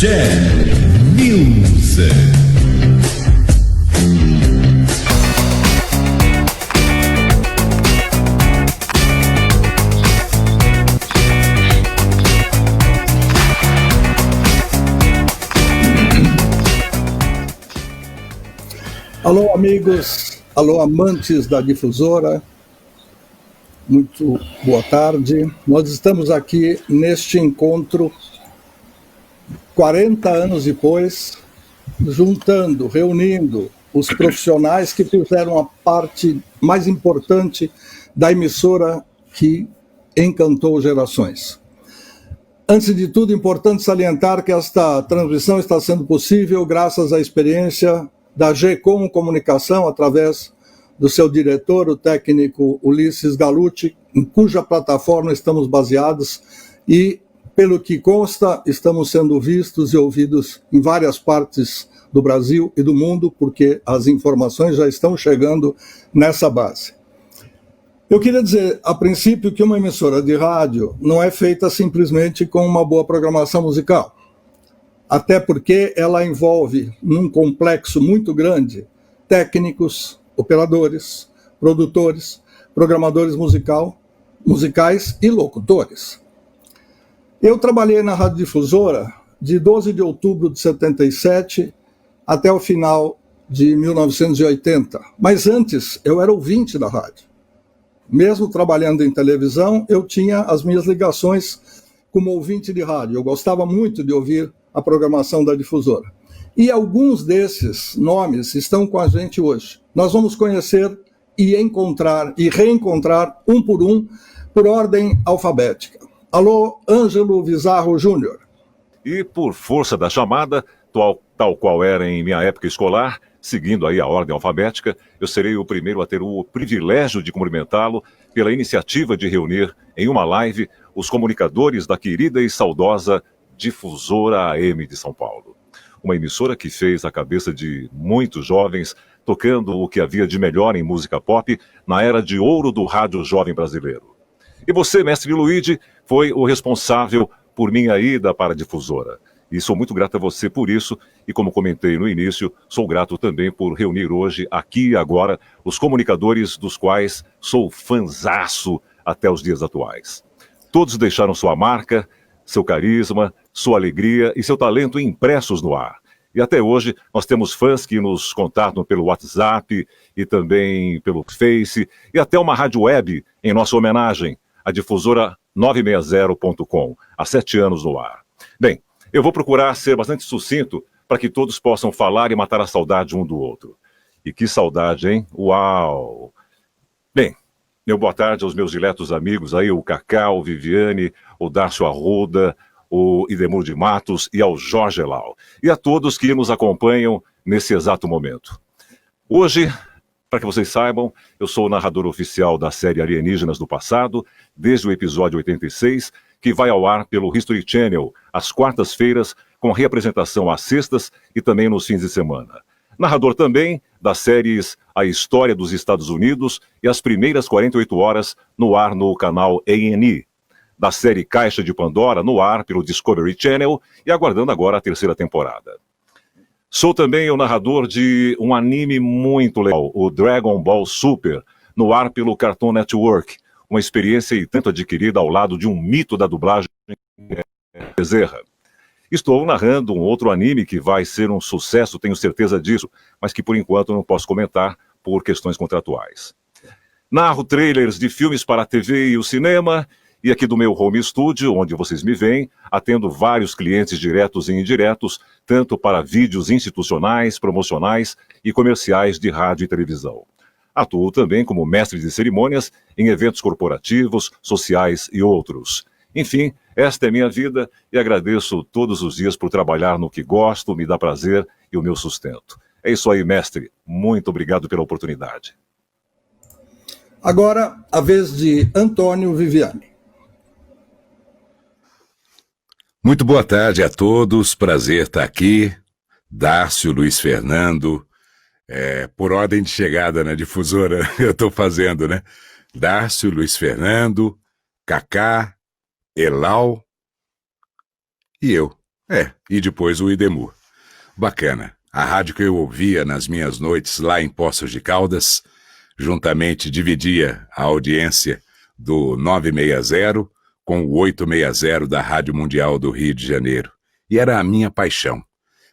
Jam Music. Alô, amigos, alô, amantes da difusora, muito boa tarde. Nós estamos aqui neste encontro, 40 anos depois, juntando, reunindo os profissionais que fizeram a parte mais importante da emissora que encantou gerações. Antes de tudo, é importante salientar que esta transmissão está sendo possível graças à experiência da GECOM Comunicação, através do seu diretor, o técnico Ulisses Galucci, em cuja plataforma estamos baseados e, pelo que consta, estamos sendo vistos e ouvidos em várias partes do Brasil e do mundo, porque as informações já estão chegando nessa base. Eu queria dizer, a princípio, que uma emissora de rádio não é feita simplesmente com uma boa programação musical. Até porque ela envolve, num complexo muito grande, técnicos, operadores, produtores, programadores musicais e locutores. Eu trabalhei na radiodifusora de 12 de outubro de 77 até o final de 1980. Mas antes, eu era ouvinte da rádio. Mesmo trabalhando em televisão, eu tinha as minhas ligações como ouvinte de rádio. Eu gostava muito de ouvir a programação da difusora. E alguns desses nomes estão com a gente hoje. Nós vamos conhecer e encontrar e reencontrar um, por ordem alfabética. Alô, Ângelo Vizarro Júnior. E por força da chamada, tal qual era em minha época escolar, seguindo aí a ordem alfabética, eu serei o primeiro a ter o privilégio de cumprimentá-lo pela iniciativa de reunir em uma live os comunicadores da querida e saudosa Difusora AM de São Paulo. Uma emissora que fez a cabeça de muitos jovens, tocando o que havia de melhor em música pop na era de ouro do rádio jovem brasileiro. E você, mestre Luigi, foi o responsável por minha ida para a Difusora. E sou muito grato a você por isso, e como comentei no início, sou grato também por reunir hoje, aqui e agora, os comunicadores dos quais sou fãzaço até os dias atuais. Todos deixaram sua marca, seu carisma, sua alegria e seu talento impressos no ar. E até hoje nós temos fãs que nos contatam pelo WhatsApp e também pelo Face e até uma rádio web em nossa homenagem, a Difusora 960.com, há 7 anos no ar. Bem, eu vou procurar ser bastante sucinto para que todos possam falar e matar a saudade um do outro. E que saudade, hein? Uau! Bem, meu boa tarde aos meus diletos amigos aí, o Cacá, o Viviane, o Dácio Arruda, o Idemur de Matos e ao Jorge Elau. E a todos que nos acompanham nesse exato momento. Hoje, para que vocês saibam, eu sou o narrador oficial da série Alienígenas do Passado, desde o episódio 86, que vai ao ar pelo History Channel, às quartas-feiras, com reapresentação às sextas e também nos fins de semana. Narrador também das séries A História dos Estados Unidos e As Primeiras 48 Horas no ar no canal A&E. Da série Caixa de Pandora no ar pelo Discovery Channel e aguardando agora a 3ª temporada. Sou também o narrador de um anime muito legal, o Dragon Ball Super, no ar pelo Cartoon Network, uma experiência e tanto adquirida ao lado de um mito da dublagem Bezerra. Estou narrando um outro anime que vai ser um sucesso, tenho certeza disso, mas que por enquanto não posso comentar por questões contratuais. Narro trailers de filmes para a TV e o cinema, e aqui do meu home studio, onde vocês me veem, atendo vários clientes diretos e indiretos, tanto para vídeos institucionais, promocionais e comerciais de rádio e televisão. Atuo também como mestre de cerimônias em eventos corporativos, sociais e outros. Enfim, esta é minha vida e agradeço todos os dias por trabalhar no que gosto, me dá prazer e o meu sustento. É isso aí, mestre. Muito obrigado pela oportunidade. Agora, a vez de Antônio Viviane. Muito boa tarde a todos, prazer estar aqui. Dácio, Luiz Fernando, por ordem de chegada na difusora, eu estou fazendo, né? Dácio, Luiz Fernando, Cacá, Elau e eu. E depois o Idemur. Bacana. A rádio que eu ouvia nas minhas noites lá em Poços de Caldas, juntamente dividia a audiência do 960 com o 860 da Rádio Mundial do Rio de Janeiro. E era a minha paixão.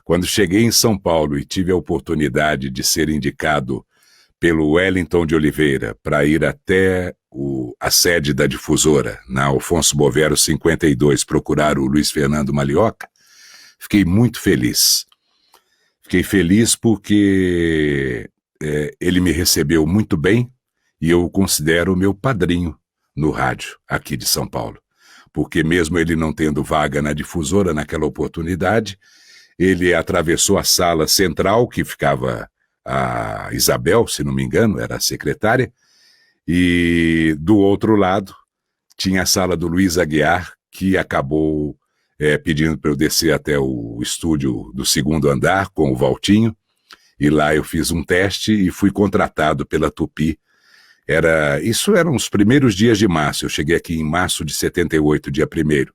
Quando cheguei em São Paulo e tive a oportunidade de ser indicado pelo Wellington de Oliveira para ir até a sede da difusora, na Alfonso Bovero 52, procurar o Luiz Fernando Malioca, fiquei muito feliz. Fiquei feliz porque ele me recebeu muito bem e eu o considero meu padrinho no rádio aqui de São Paulo. Porque mesmo ele não tendo vaga na difusora naquela oportunidade, ele atravessou a sala central, que ficava a Isabel, se não me engano, era a secretária, e do outro lado tinha a sala do Luiz Aguiar, que acabou pedindo para eu descer até o estúdio do segundo andar com o Valtinho, e lá eu fiz um teste e fui contratado pela Tupi. Isso eram os primeiros dias de março, eu cheguei aqui em março de 78, dia 1º,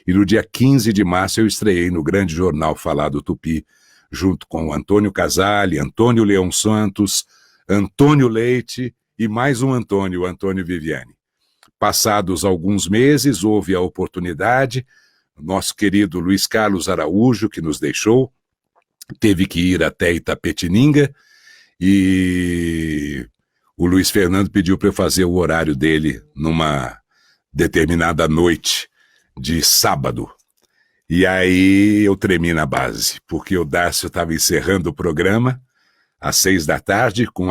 e no dia 15 de março eu estreiei no grande jornal Falado Tupi, junto com Antônio Casale, Antônio Leão Santos, Antônio Leite e mais um Antônio, o Antônio Viviani. Passados alguns meses, houve a oportunidade, nosso querido Luiz Carlos Araújo, que nos deixou, teve que ir até Itapetininga, e o Luiz Fernando pediu para eu fazer o horário dele numa determinada noite de sábado. E aí eu tremi na base, porque o Dácio estava encerrando o programa às 6 da tarde com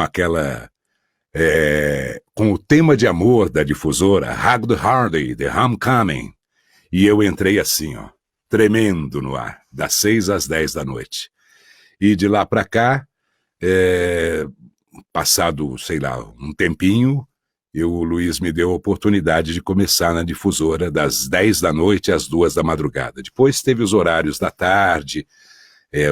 com o tema de amor da difusora, Hagd Hardy, The Homecoming. E eu entrei assim, tremendo no ar, das 6 às 10 da noite. E de lá para cá, passado, sei lá, um tempinho, o Luiz me deu a oportunidade de começar na difusora das 10 da noite às 2 da madrugada. Depois teve os horários da tarde,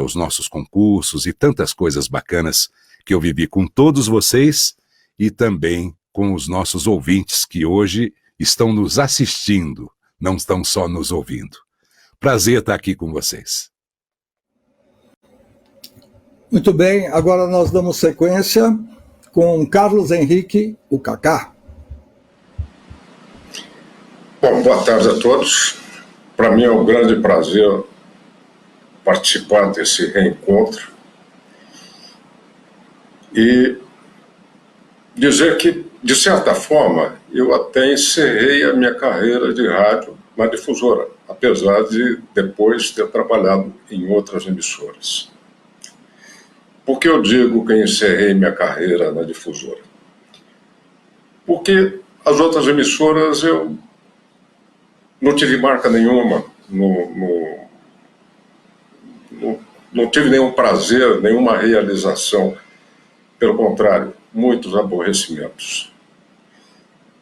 os nossos concursos e tantas coisas bacanas que eu vivi com todos vocês e também com os nossos ouvintes que hoje estão nos assistindo, não estão só nos ouvindo. Prazer estar aqui com vocês. Muito bem, agora nós damos sequência com Carlos Henrique, o Cacá. Bom, boa tarde a todos. Para mim é um grande prazer participar desse reencontro e dizer que, de certa forma, eu até encerrei a minha carreira de rádio na difusora, apesar de depois ter trabalhado em outras emissoras. Por que eu digo que encerrei minha carreira na difusora? Porque as outras emissoras eu não tive marca nenhuma, não tive nenhum prazer, nenhuma realização. Pelo contrário, muitos aborrecimentos.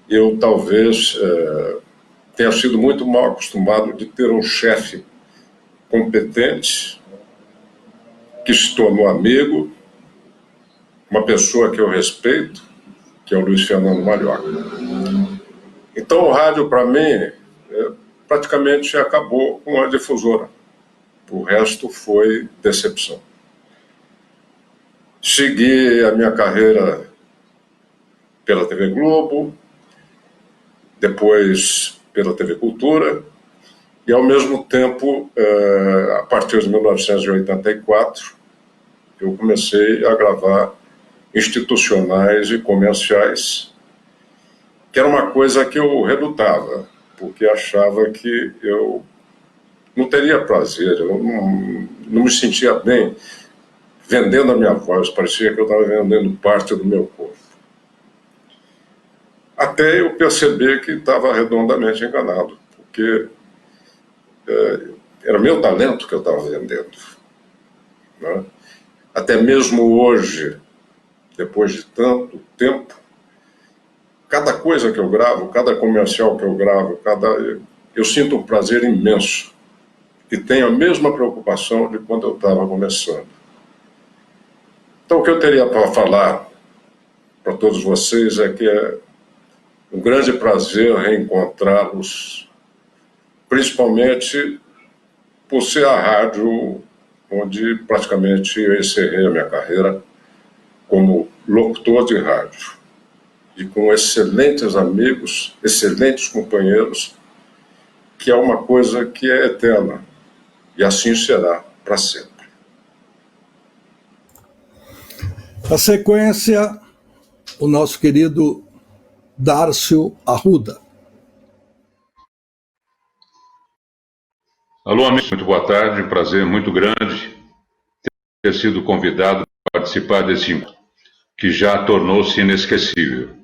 Eu talvez tenha sido muito mal acostumado de ter um chefe competente, que se tornou amigo, uma pessoa que eu respeito, que é o Luiz Fernando Malioca. Então o rádio, para mim, praticamente acabou com a difusora. O resto foi decepção. Segui a minha carreira pela TV Globo, depois pela TV Cultura, e ao mesmo tempo, a partir de 1984, eu comecei a gravar institucionais e comerciais, que era uma coisa que eu relutava, porque achava que eu não teria prazer, eu não me sentia bem vendendo a minha voz, parecia que eu estava vendendo parte do meu corpo. Até eu perceber que estava redondamente enganado, porque era meu talento que eu estava vendendo. Né? Até mesmo hoje, depois de tanto tempo, cada coisa que eu gravo, cada comercial que eu gravo, eu sinto um prazer imenso e tenho a mesma preocupação de quando eu estava começando. Então, o que eu teria para falar para todos vocês é que é um grande prazer reencontrá-los, principalmente por ser a rádio onde praticamente eu encerrei a minha carreira como locutor de rádio e com excelentes amigos, excelentes companheiros, que é uma coisa que é eterna e assim será para sempre. Na sequência, o nosso querido Dárcio Arruda. Alô, amigo, muito boa tarde. Um prazer muito grande ter sido convidado para participar desse encontro, que já tornou-se inesquecível.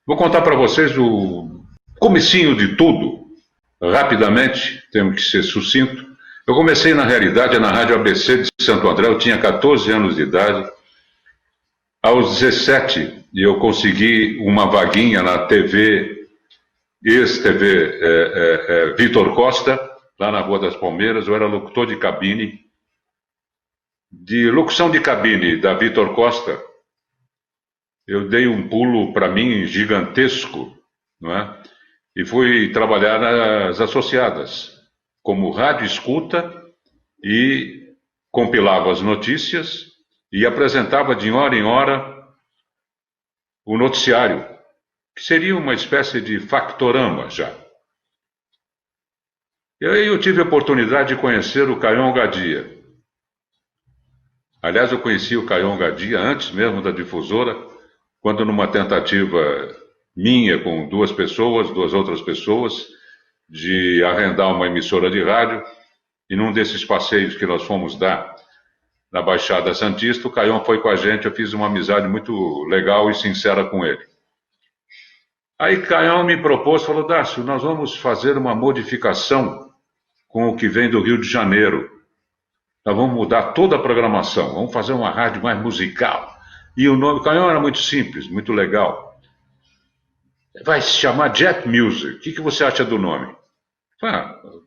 Vou contar para vocês o comecinho de tudo, rapidamente, temos que ser sucinto. Eu comecei, na realidade, na Rádio ABC de Santo André, eu tinha 14 anos de idade. Aos 17, eu consegui uma vaguinha na TV, ex-TV Vitor Costa, lá na Rua das Palmeiras. Eu era locutor de cabine, de locução de cabine da Vitor Costa. Eu dei um pulo, para mim, gigantesco, não é? E fui trabalhar nas associadas, como rádio escuta, e compilava as notícias e apresentava de hora em hora o noticiário, que seria uma espécie de factorama já. E aí eu tive a oportunidade de conhecer o Caion Gadia. Aliás, eu conheci o Caion Gadia antes mesmo da difusora, quando numa tentativa minha com duas outras pessoas, de arrendar uma emissora de rádio, e num desses passeios que nós fomos dar na Baixada Santista, o Caion foi com a gente, eu fiz uma amizade muito legal e sincera com ele. Aí Caion me propôs, falou: Dárcio, nós vamos fazer uma modificação com o que vem do Rio de Janeiro. Nós vamos mudar toda a programação, vamos fazer uma rádio mais musical. E o nome do Caion era muito simples, muito legal. Vai se chamar Jet Music. O que você acha do nome?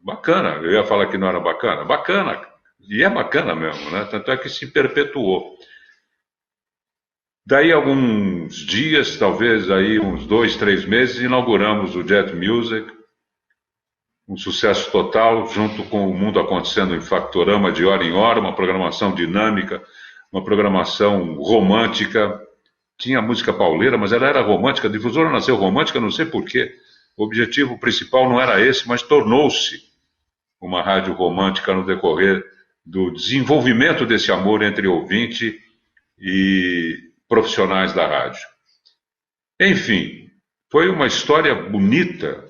Bacana. Eu ia falar que não era bacana. Bacana. E é bacana mesmo, né? Tanto é que se perpetuou. Daí alguns dias, talvez aí uns 2, 3 meses, inauguramos o Jet Music. Um sucesso total, junto com o mundo acontecendo em Factorama de hora em hora, uma programação dinâmica, uma programação romântica. Tinha música pauleira, mas ela era romântica. A difusora nasceu romântica, não sei porquê. O objetivo principal não era esse, mas tornou-se uma rádio romântica no decorrer do desenvolvimento desse amor entre ouvinte e profissionais da rádio. Enfim, foi uma história bonita,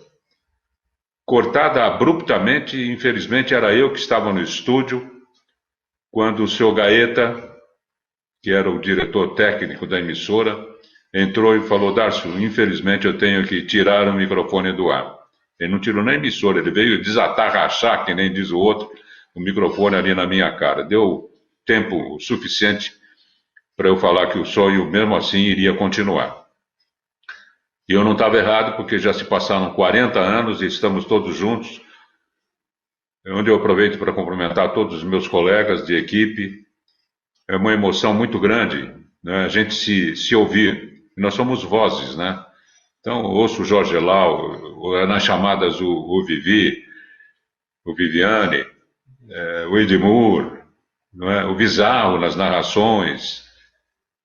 cortada abruptamente. Infelizmente era eu que estava no estúdio, quando o seu Gaeta, que era o diretor técnico da emissora, entrou e falou: Dárcio, infelizmente eu tenho que tirar o microfone do ar. Ele não tirou nem a emissora, ele veio desatarrachar, que nem diz o outro, o microfone ali na minha cara. Deu tempo suficiente para eu falar que o sonho, mesmo assim, iria continuar. E eu não estava errado, porque já se passaram 40 anos e estamos todos juntos, onde eu aproveito para cumprimentar todos os meus colegas de equipe. É uma emoção muito grande, né? A gente se ouvir. Nós somos vozes, né? Então, ouço o Jorge Lau, nas chamadas o Vivi, o Viviane, o Edmur, não é? O Bizarro nas narrações.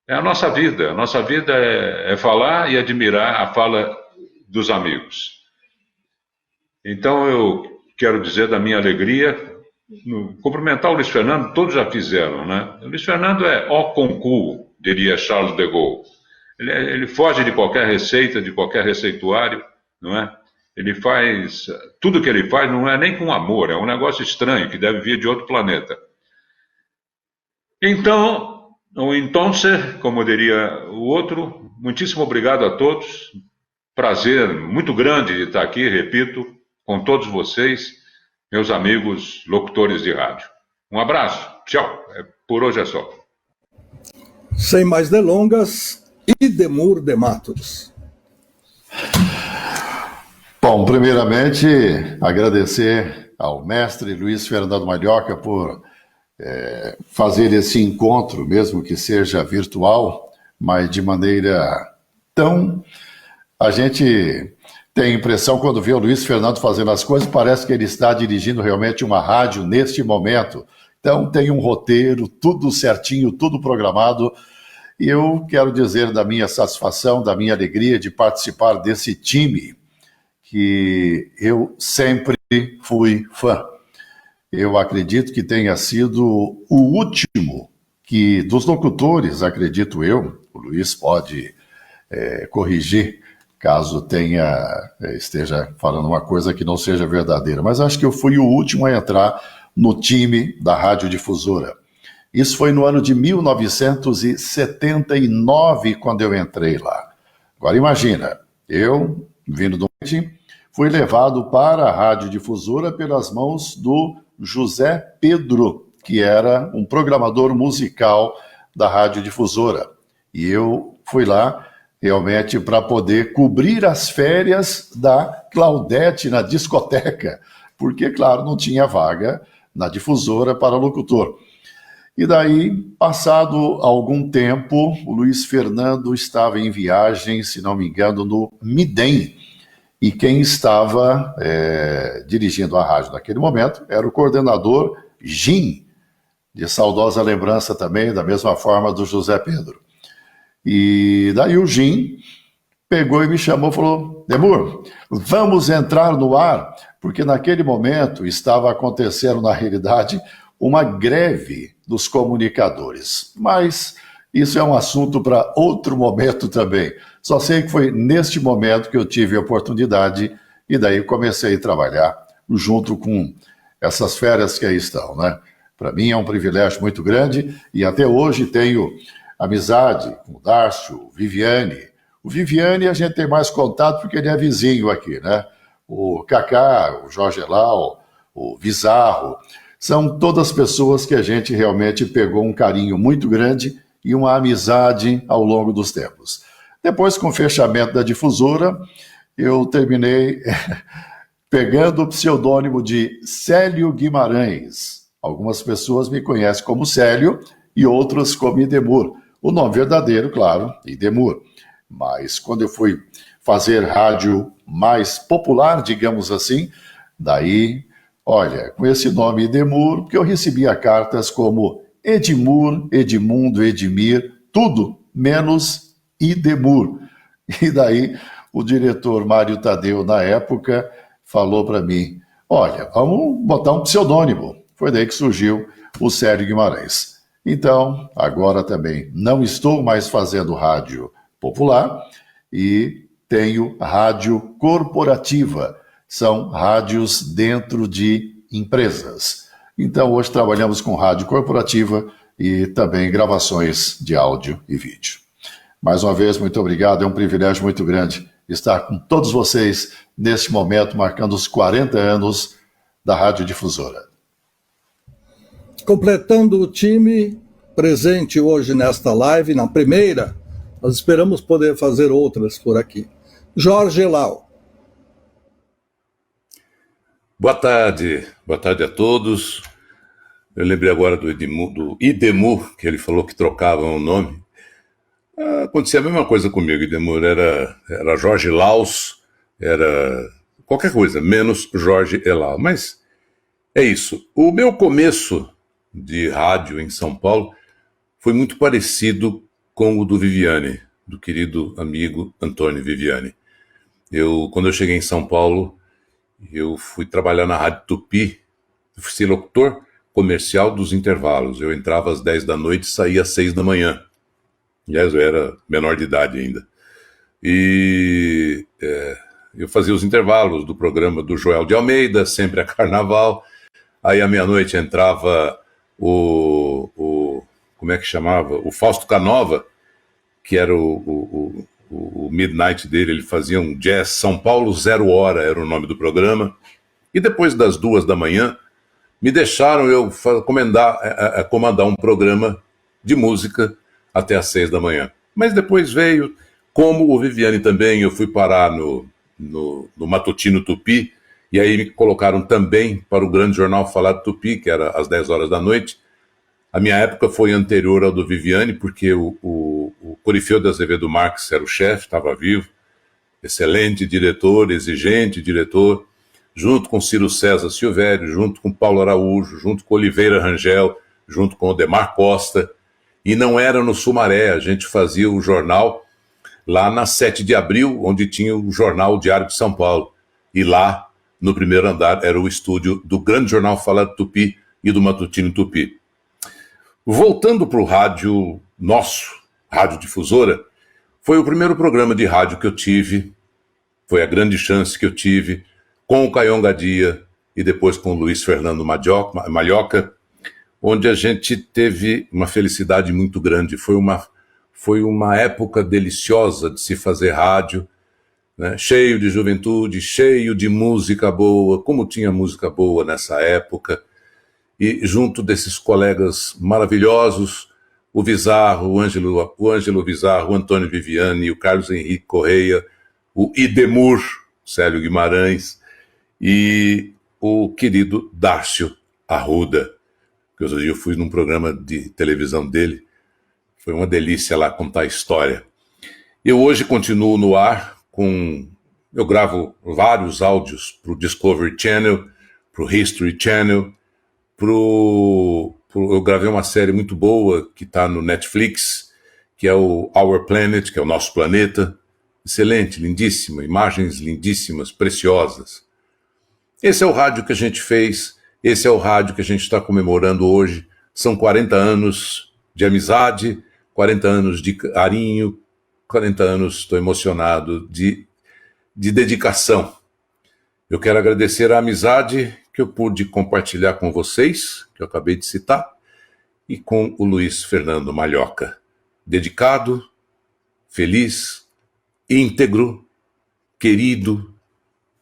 É a nossa vida. A nossa vida é falar e admirar a fala dos amigos. Então, eu quero dizer da minha alegria, cumprimentar o Luiz Fernando. Todos já fizeram, né? O Luiz Fernando é au concurso, diria Charles de Gaulle. Ele foge de qualquer receita, de qualquer receituário, não é? Ele faz... Tudo que ele faz não é nem com amor, é um negócio estranho, que deve vir de outro planeta. Então, como diria o outro, muitíssimo obrigado a todos. Prazer muito grande de estar aqui, repito, com todos vocês, meus amigos locutores de rádio. Um abraço, tchau. Por hoje é só. Sem mais delongas, Idemur de Matos. Bom, primeiramente, agradecer ao mestre Luiz Fernando Malhoca por fazer esse encontro, mesmo que seja virtual, mas de maneira tão... A gente tem a impressão, quando vê o Luiz Fernando fazendo as coisas, parece que ele está dirigindo realmente uma rádio neste momento. Então, tem um roteiro, tudo certinho, tudo programado. E eu quero dizer da minha satisfação, da minha alegria de participar desse time, que eu sempre fui fã. Eu acredito que tenha sido o último que, dos locutores, acredito eu, o Luiz pode corrigir, caso esteja falando uma coisa que não seja verdadeira, mas acho que eu fui o último a entrar no time da Radiodifusora. Isso foi no ano de 1979, quando eu entrei lá. Agora imagina, eu, vindo do Norte, fui levado para a Radiodifusora pelas mãos do José Pedro, que era um programador musical da Radiodifusora. E eu fui lá realmente para poder cobrir as férias da Claudete na discoteca, porque, claro, não tinha vaga na difusora para locutor. E daí, passado algum tempo, o Luiz Fernando estava em viagem, se não me engano, no Midem, e quem estava dirigindo a rádio naquele momento era o coordenador Jim, de saudosa lembrança também, da mesma forma do José Pedro. E daí o Jim pegou e me chamou e falou: Demur, vamos entrar no ar, porque naquele momento estava acontecendo, na realidade, uma greve dos comunicadores. Mas isso é um assunto para outro momento também. Só sei que foi neste momento que eu tive a oportunidade e daí comecei a trabalhar junto com essas férias que aí estão, né? Para mim é um privilégio muito grande e até hoje tenho amizade com o Darcio, o Viviane. O Viviane a gente tem mais contato porque ele é vizinho aqui, né? O Cacá, o Jorge Lau, o Vizarro, são todas pessoas que a gente realmente pegou um carinho muito grande e uma amizade ao longo dos tempos. Depois, com o fechamento da difusora, eu terminei pegando o pseudônimo de Célio Guimarães. Algumas pessoas me conhecem como Célio e outras como Idemur. O nome verdadeiro, claro, Idemur. Mas quando eu fui fazer rádio mais popular, digamos assim, daí, olha, com esse nome Idemur, porque eu recebia cartas como Edmur, Edmundo, Edmir, tudo menos Idemur. E daí o diretor Mário Tadeu, na época, falou para mim: olha, vamos botar um pseudônimo. Foi daí que surgiu o Célio Guimarães. Então, agora também não estou mais fazendo rádio popular e tenho rádio corporativa. São rádios dentro de empresas. Então, hoje trabalhamos com rádio corporativa e também gravações de áudio e vídeo. Mais uma vez, muito obrigado. É um privilégio muito grande estar com todos vocês neste momento, marcando os 40 anos da Radiodifusora. Completando o time presente hoje nesta live, na primeira, nós esperamos poder fazer outras por aqui. Jorge Lau. Boa tarde a todos. Eu lembrei agora do Idemur, que ele falou que trocavam o nome. Acontecia a mesma coisa comigo, Idemur, era Jorge Laus, era qualquer coisa, menos Jorge Elau. Mas é isso. O meu começo de rádio em São Paulo foi muito parecido com o do Viviane, do querido amigo Antônio Viviane. Quando eu cheguei em São Paulo, eu fui trabalhar na Rádio Tupi, eu fui ser locutor comercial dos intervalos. Eu entrava às 10 da noite e saía às 6 da manhã. Aliás, eu era menor de idade ainda. E eu fazia os intervalos do programa do Joel de Almeida, sempre a Carnaval. Aí à meia-noite entrava como é que chamava? O Fausto Canova, que era o midnight dele, ele fazia um jazz, São Paulo 0 hora era o nome do programa. E depois das 2 da manhã, me deixaram eu comandar um programa de música até às 6 da manhã. Mas depois veio, como o Viviane também, eu fui parar no Matutino Tupi, e aí me colocaram também para o grande jornal Falar do Tupi, que era às 10 horas da noite. A minha época foi anterior ao do Viviane, porque o Corifeu de Azevedo Marques era o chefe, estava vivo, excelente diretor, exigente diretor, junto com Ciro César Silvério, junto com Paulo Araújo, junto com Oliveira Rangel, junto com Odemar Costa, e não era no Sumaré, a gente fazia o jornal lá na 7 de abril, onde tinha o jornal Diário de São Paulo, e lá, no primeiro andar, era o estúdio do grande jornal Falado Tupi e do Matutino Tupi. Voltando para o rádio nosso, Rádio Difusora, foi o primeiro programa de rádio que eu tive, foi a grande chance que eu tive, com o Caion Gadia e depois com o Luiz Fernando Malhoca, onde a gente teve uma felicidade muito grande. Foi uma época deliciosa de se fazer rádio, né? Cheio de juventude, cheio de música boa, como tinha música boa nessa época, e junto desses colegas maravilhosos, o Vizarro, o Ângelo Vizarro, o Antônio Viviani, o Carlos Henrique Correia, o Idemur, Célio Guimarães, e o querido Dárcio Arruda, que outro dia eu fui num programa de televisão dele, foi uma delícia lá contar a história. Eu hoje continuo no ar eu gravo vários áudios para o Discovery Channel, para o History Channel, eu gravei uma série muito boa que está no Netflix, que é o Our Planet, que é o nosso planeta. Excelente, lindíssima, imagens lindíssimas, preciosas. Esse é o rádio que a gente fez, esse é o rádio que a gente está comemorando hoje. São 40 anos de amizade, 40 anos de carinho, 40 anos, estou emocionado, de dedicação. Eu quero agradecer a amizade que eu pude compartilhar com vocês, que eu acabei de citar, e com o Luiz Fernando Malhoca. Dedicado, feliz, íntegro, querido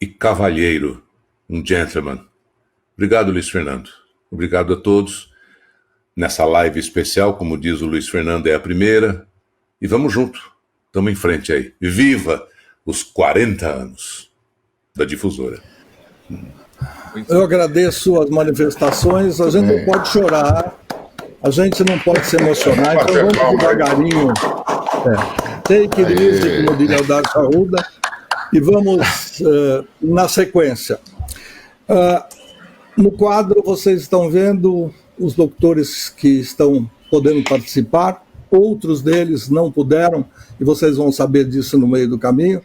e cavalheiro, um gentleman. Obrigado, Luiz Fernando. Obrigado a todos. Nessa live especial, como diz o Luiz Fernando, é a primeira. E vamos junto. Estamos em frente aí. Viva os 40 anos da Difusora. Eu agradeço as manifestações. A gente não pode chorar, a gente não pode se emocionar, então vamos devagarinho. Take it easy, como diria o Dárcio Arruda, e vamos na sequência. No quadro vocês estão vendo os doutores que estão podendo participar, outros deles não puderam, e vocês vão saber disso no meio do caminho.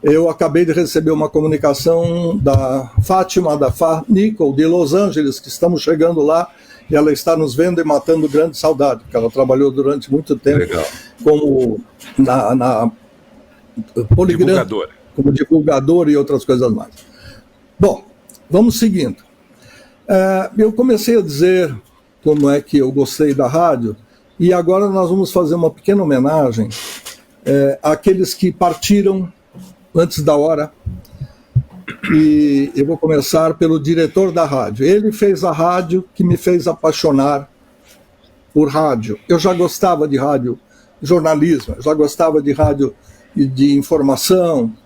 Eu acabei de receber uma comunicação da Fátima, da Fá Nicole, de Los Angeles, que estamos chegando lá, e ela está nos vendo e matando grande saudade, porque ela trabalhou durante muito tempo como na Poligram, como divulgadora e outras coisas mais. Bom, vamos seguindo. Eu comecei a dizer como é que eu gostei da rádio, e agora nós vamos fazer uma pequena homenagem àqueles que partiram antes da hora, e eu vou começar pelo diretor da rádio. Ele fez a rádio que me fez apaixonar por rádio. Eu já gostava de rádio jornalismo, já gostava de rádio de informação,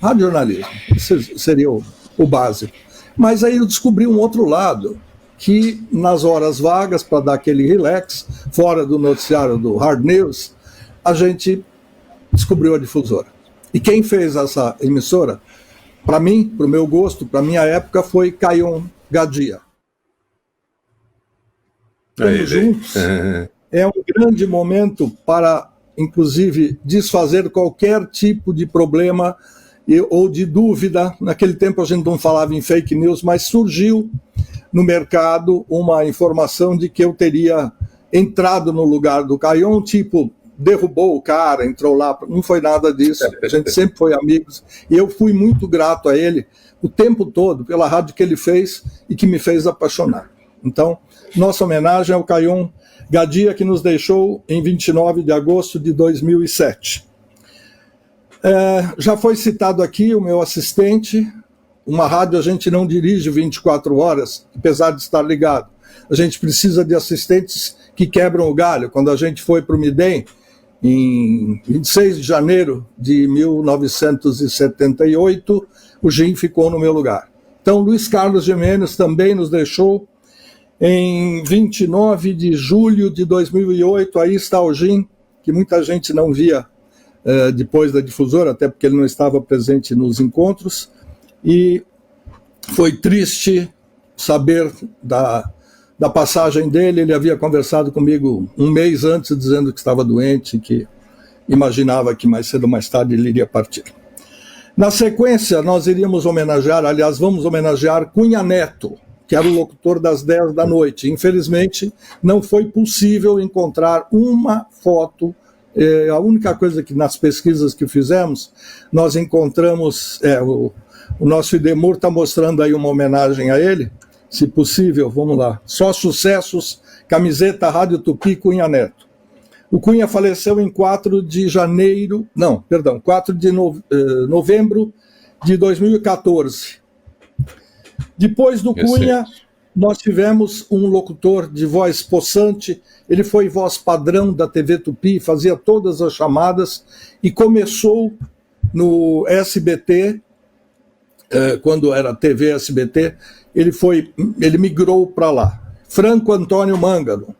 rádio jornalismo, isso seria o básico. Mas aí eu descobri um outro lado, que nas horas vagas, para dar aquele relax, fora do noticiário do Hard News, a gente descobriu a Difusora. E quem fez essa emissora, para mim, para o meu gosto, para a minha época, foi Caion Gadia. Todos juntos. É um grande momento para, inclusive, desfazer qualquer tipo de problema ou de dúvida. Naquele tempo a gente não falava em fake news, mas surgiu no mercado uma informação de que eu teria entrado no lugar do Caion, tipo, derrubou o cara, entrou lá, não foi nada disso, a gente sempre foi amigos, e eu fui muito grato a ele o tempo todo, pela rádio que ele fez e que me fez apaixonar. Então, nossa homenagem ao Caion Gadia, que nos deixou em 29 de agosto de 2007. Já foi citado aqui o meu assistente. Uma rádio a gente não dirige 24 horas, apesar de estar ligado. A gente precisa de assistentes que quebram o galho. Quando a gente foi para o Midem, em 26 de janeiro de 1978, o Jim ficou no meu lugar. Então, Luiz Carlos Gimenez também nos deixou em 29 de julho de 2008. Aí está o Jim, que muita gente não via depois da difusora, até porque ele não estava presente nos encontros, e foi triste saber da passagem dele. Ele havia conversado comigo um mês antes, dizendo que estava doente, que imaginava que mais cedo ou mais tarde ele iria partir. Na sequência, nós iríamos homenagear, aliás, vamos homenagear Cunha Neto, que era o locutor das 10 da noite. Infelizmente, não foi possível encontrar uma foto. A única coisa que nas pesquisas que fizemos, nós encontramos, o nosso Idemur está mostrando aí uma homenagem a ele, se possível, vamos lá. Só sucessos, camiseta Rádio Tupi, Cunha Neto. O Cunha faleceu em 4 de novembro de 2014. Depois do Cunha, nós tivemos um locutor de voz possante. Ele foi voz padrão da TV Tupi, fazia todas as chamadas e começou no SBT, quando era TV SBT, ele migrou para lá. Franco Antônio Mangano,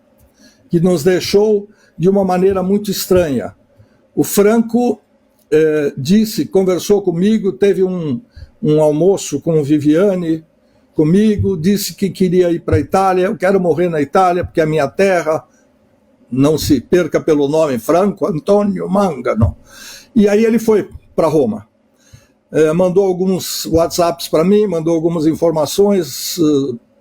que nos deixou de uma maneira muito estranha. O Franco conversou comigo, teve um almoço com o Viviane, comigo, disse que queria ir para a Itália. Eu quero morrer na Itália, porque é a minha terra. Não se perca pelo nome, Franco Antônio Mangano. E aí ele foi para Roma. Mandou alguns WhatsApps para mim, mandou algumas informações,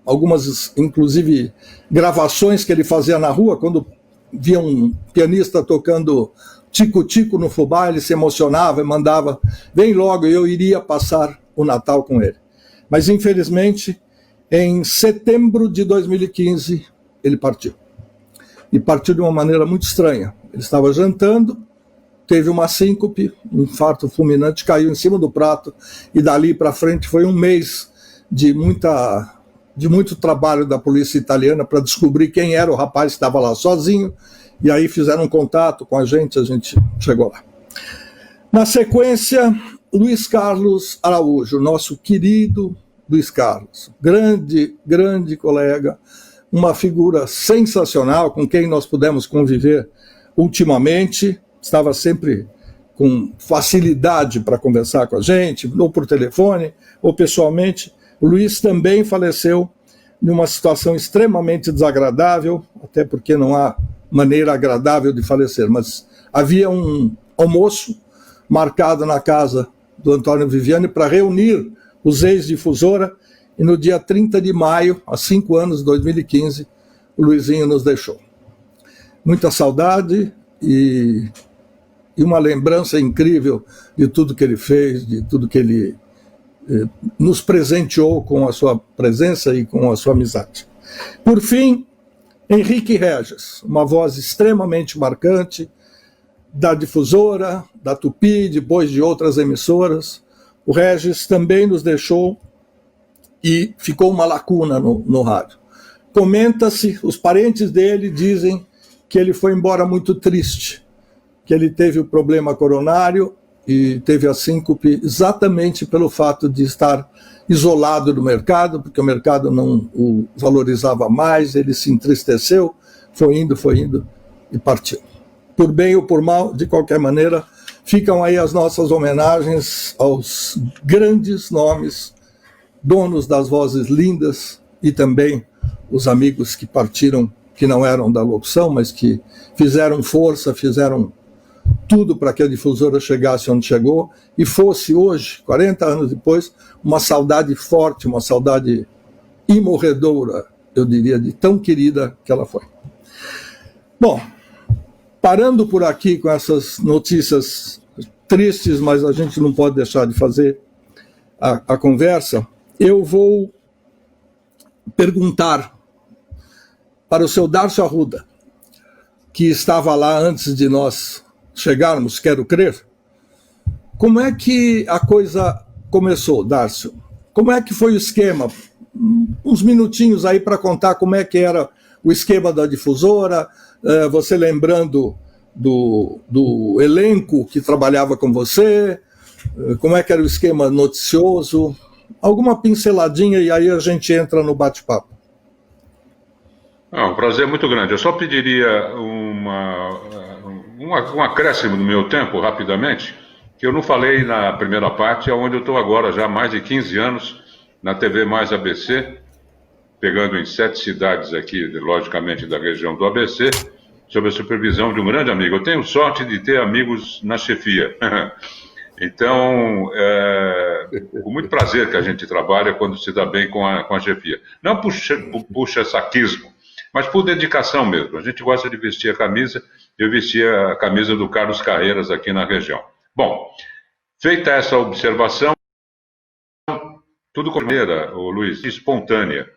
algumas, inclusive, gravações que ele fazia na rua. Quando via um pianista tocando tico-tico no fubá, ele se emocionava e mandava, vem logo, eu iria passar o Natal com ele. Mas, infelizmente, em setembro de 2015, ele partiu. E partiu de uma maneira muito estranha. Ele estava jantando, teve uma síncope, um infarto fulminante, caiu em cima do prato, e dali para frente foi um mês de muito trabalho da polícia italiana para descobrir quem era o rapaz que estava lá sozinho, e aí fizeram um contato com a gente chegou lá. Na sequência, Luiz Carlos Araújo, nosso querido Luiz Carlos, grande colega, uma figura sensacional com quem nós pudemos conviver ultimamente, estava sempre com facilidade para conversar com a gente, ou por telefone, ou pessoalmente. O Luiz também faleceu numa situação extremamente desagradável, até porque não há maneira agradável de falecer, mas havia um almoço marcado na casa do Antônio Viviane para reunir os ex-difusora, e no dia 30 de maio, há 5 anos, 2015, o Luizinho nos deixou. Muita saudade e uma lembrança incrível de tudo que ele fez, de tudo que ele nos presenteou com a sua presença e com a sua amizade. Por fim, Henrique Regis, uma voz extremamente marcante da difusora, da Tupi, depois de outras emissoras. O Regis também nos deixou e ficou uma lacuna no rádio. Comenta-se, os parentes dele dizem que ele foi embora muito triste, que ele teve o problema coronário e teve a síncope exatamente pelo fato de estar isolado do mercado, porque o mercado não o valorizava mais, ele se entristeceu, foi indo e partiu. Por bem ou por mal, de qualquer maneira, ficam aí as nossas homenagens aos grandes nomes, donos das vozes lindas, e também os amigos que partiram, que não eram da locução, mas que fizeram força, fizeram tudo para que a difusora chegasse onde chegou e fosse hoje, 40 anos depois, uma saudade forte, uma saudade imorredoura, eu diria, de tão querida que ela foi. Bom, parando por aqui com essas notícias tristes, mas a gente não pode deixar de fazer a conversa, eu vou perguntar para o seu Dárcio Arruda, que estava lá antes de nós chegarmos, quero crer, como é que a coisa começou, Dárcio? Como é que foi o esquema? Uns minutinhos aí para contar como é que era o esquema da difusora, você lembrando do elenco que trabalhava com você, como é que era o esquema noticioso, alguma pinceladinha e aí a gente entra no bate-papo. Um prazer muito grande. Eu só pediria um acréscimo no meu tempo, rapidamente, que eu não falei na primeira parte, é onde eu estou agora, já há mais de 15 anos, na TV Mais ABC, pegando em 7 cidades aqui, logicamente, da região do ABC, sob a supervisão de um grande amigo. Eu tenho sorte de ter amigos na chefia. Então, com muito prazer que a gente trabalha quando se dá bem com a chefia. Não puxa saquismo, mas por dedicação mesmo. A gente gosta de vestir a camisa. Eu vestia a camisa do Carlos Carreiras aqui na região. Bom, feita essa observação, tudo com maneira, Luiz, espontânea.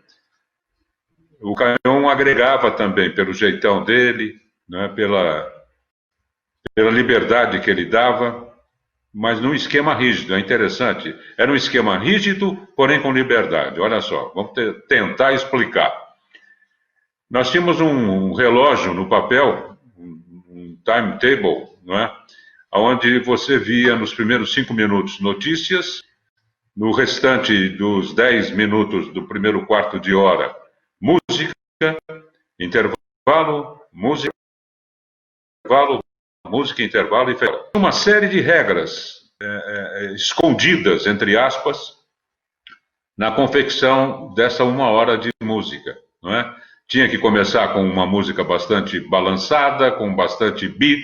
O Canhão agregava também pelo jeitão dele, né, pela liberdade que ele dava, mas num esquema rígido. É interessante. Era um esquema rígido, porém com liberdade. Olha só, vamos tentar explicar. Nós tínhamos um relógio no papel, um timetable, não é? Onde você via nos primeiros 5 minutos notícias, no restante dos 10 minutos do primeiro quarto de hora, música, intervalo, música, intervalo e fechado. Uma série de regras escondidas, entre aspas, na confecção dessa 1 hora de música, não é? Tinha que começar com uma música bastante balançada, com bastante beat,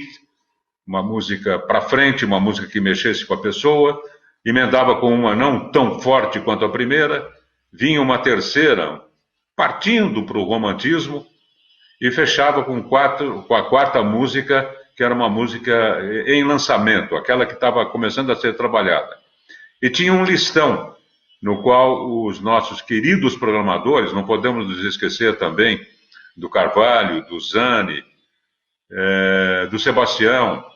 uma música para frente, uma música que mexesse com a pessoa, emendava com uma não tão forte quanto a primeira, vinha uma terceira, partindo para o romantismo, e fechava com a quarta música, que era uma música em lançamento, aquela que estava começando a ser trabalhada. E tinha um listão, no qual os nossos queridos programadores, não podemos nos esquecer também do Carvalho, do Zani, do Sebastião,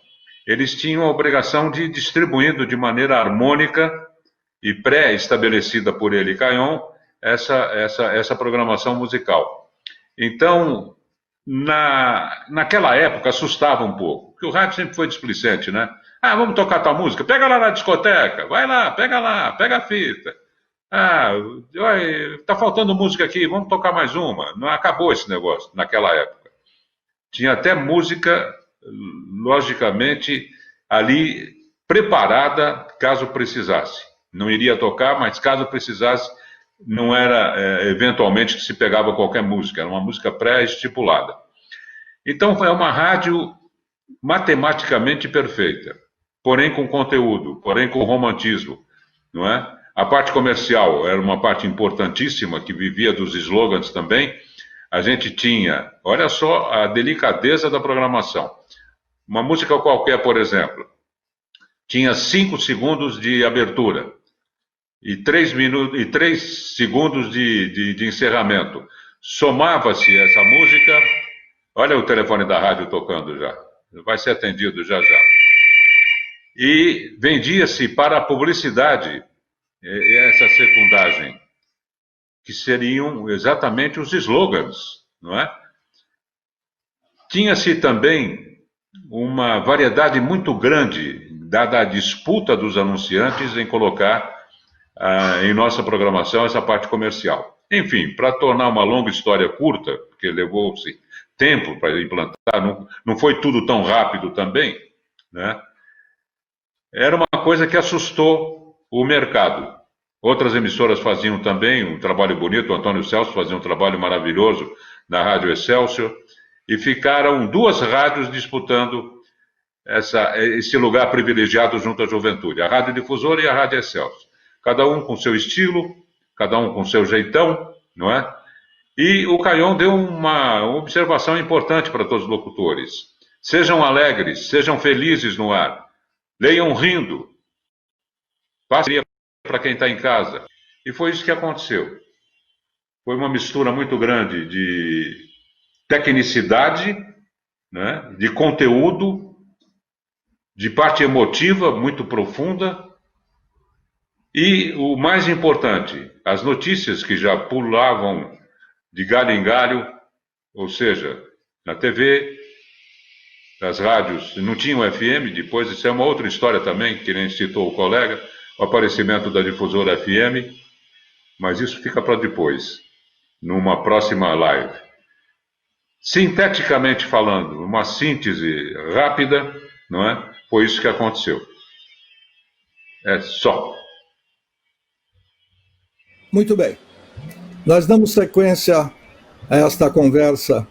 eles tinham a obrigação de ir distribuindo de maneira harmônica e pré-estabelecida por ele, Canhon, essa programação musical. Então, naquela época, assustava um pouco, porque o rádio sempre foi displicente, né? Ah, vamos tocar tal música? Pega lá na discoteca, vai lá, pega a fita. Ah, tá faltando música aqui, vamos tocar mais uma. Não acabou esse negócio naquela época. Tinha até música, logicamente, ali preparada caso precisasse. Não iria tocar, mas caso precisasse, não era eventualmente que se pegava qualquer música, era uma música pré-estipulada. Então, foi uma rádio matematicamente perfeita, porém com conteúdo, porém com romantismo, não é? A parte comercial era uma parte importantíssima, que vivia dos slogans também. A gente tinha, olha só a delicadeza da programação. Uma música qualquer, por exemplo, tinha 5 segundos de abertura e 3 segundos de encerramento. Somava-se essa música, olha o telefone da rádio tocando já, vai ser atendido já já. E vendia-se para a publicidade essa secundagem, que seriam exatamente os slogans, não é? Tinha-se também uma variedade muito grande, dada a disputa dos anunciantes em colocar em nossa programação essa parte comercial. Enfim, para tornar uma longa história curta, porque levou-se tempo para implantar, não foi tudo tão rápido também, né? Era uma coisa que assustou o mercado. Outras emissoras faziam também um trabalho bonito, o Antônio Celso fazia um trabalho maravilhoso na Rádio Excelsior, e ficaram 2 rádios disputando esse lugar privilegiado junto à juventude, a Rádio Difusora e a Rádio Excelsior. Cada um com seu estilo, cada um com seu jeitão, não é? E o Canhon deu uma observação importante para todos os locutores. Sejam alegres, sejam felizes no ar, leiam rindo, passem para quem está em casa. E foi isso que aconteceu. Foi uma mistura muito grande de tecnicidade, né, de conteúdo, de parte emotiva muito profunda, e o mais importante, as notícias que já pulavam de galho em galho, ou seja, na TV, as rádios não tinham FM, depois isso é uma outra história também, que nem citou o colega, o aparecimento da Difusora FM, mas isso fica para depois, numa próxima live. Sinteticamente falando, uma síntese rápida, não é? Foi isso que aconteceu. É só. Muito bem. Nós damos sequência a esta conversa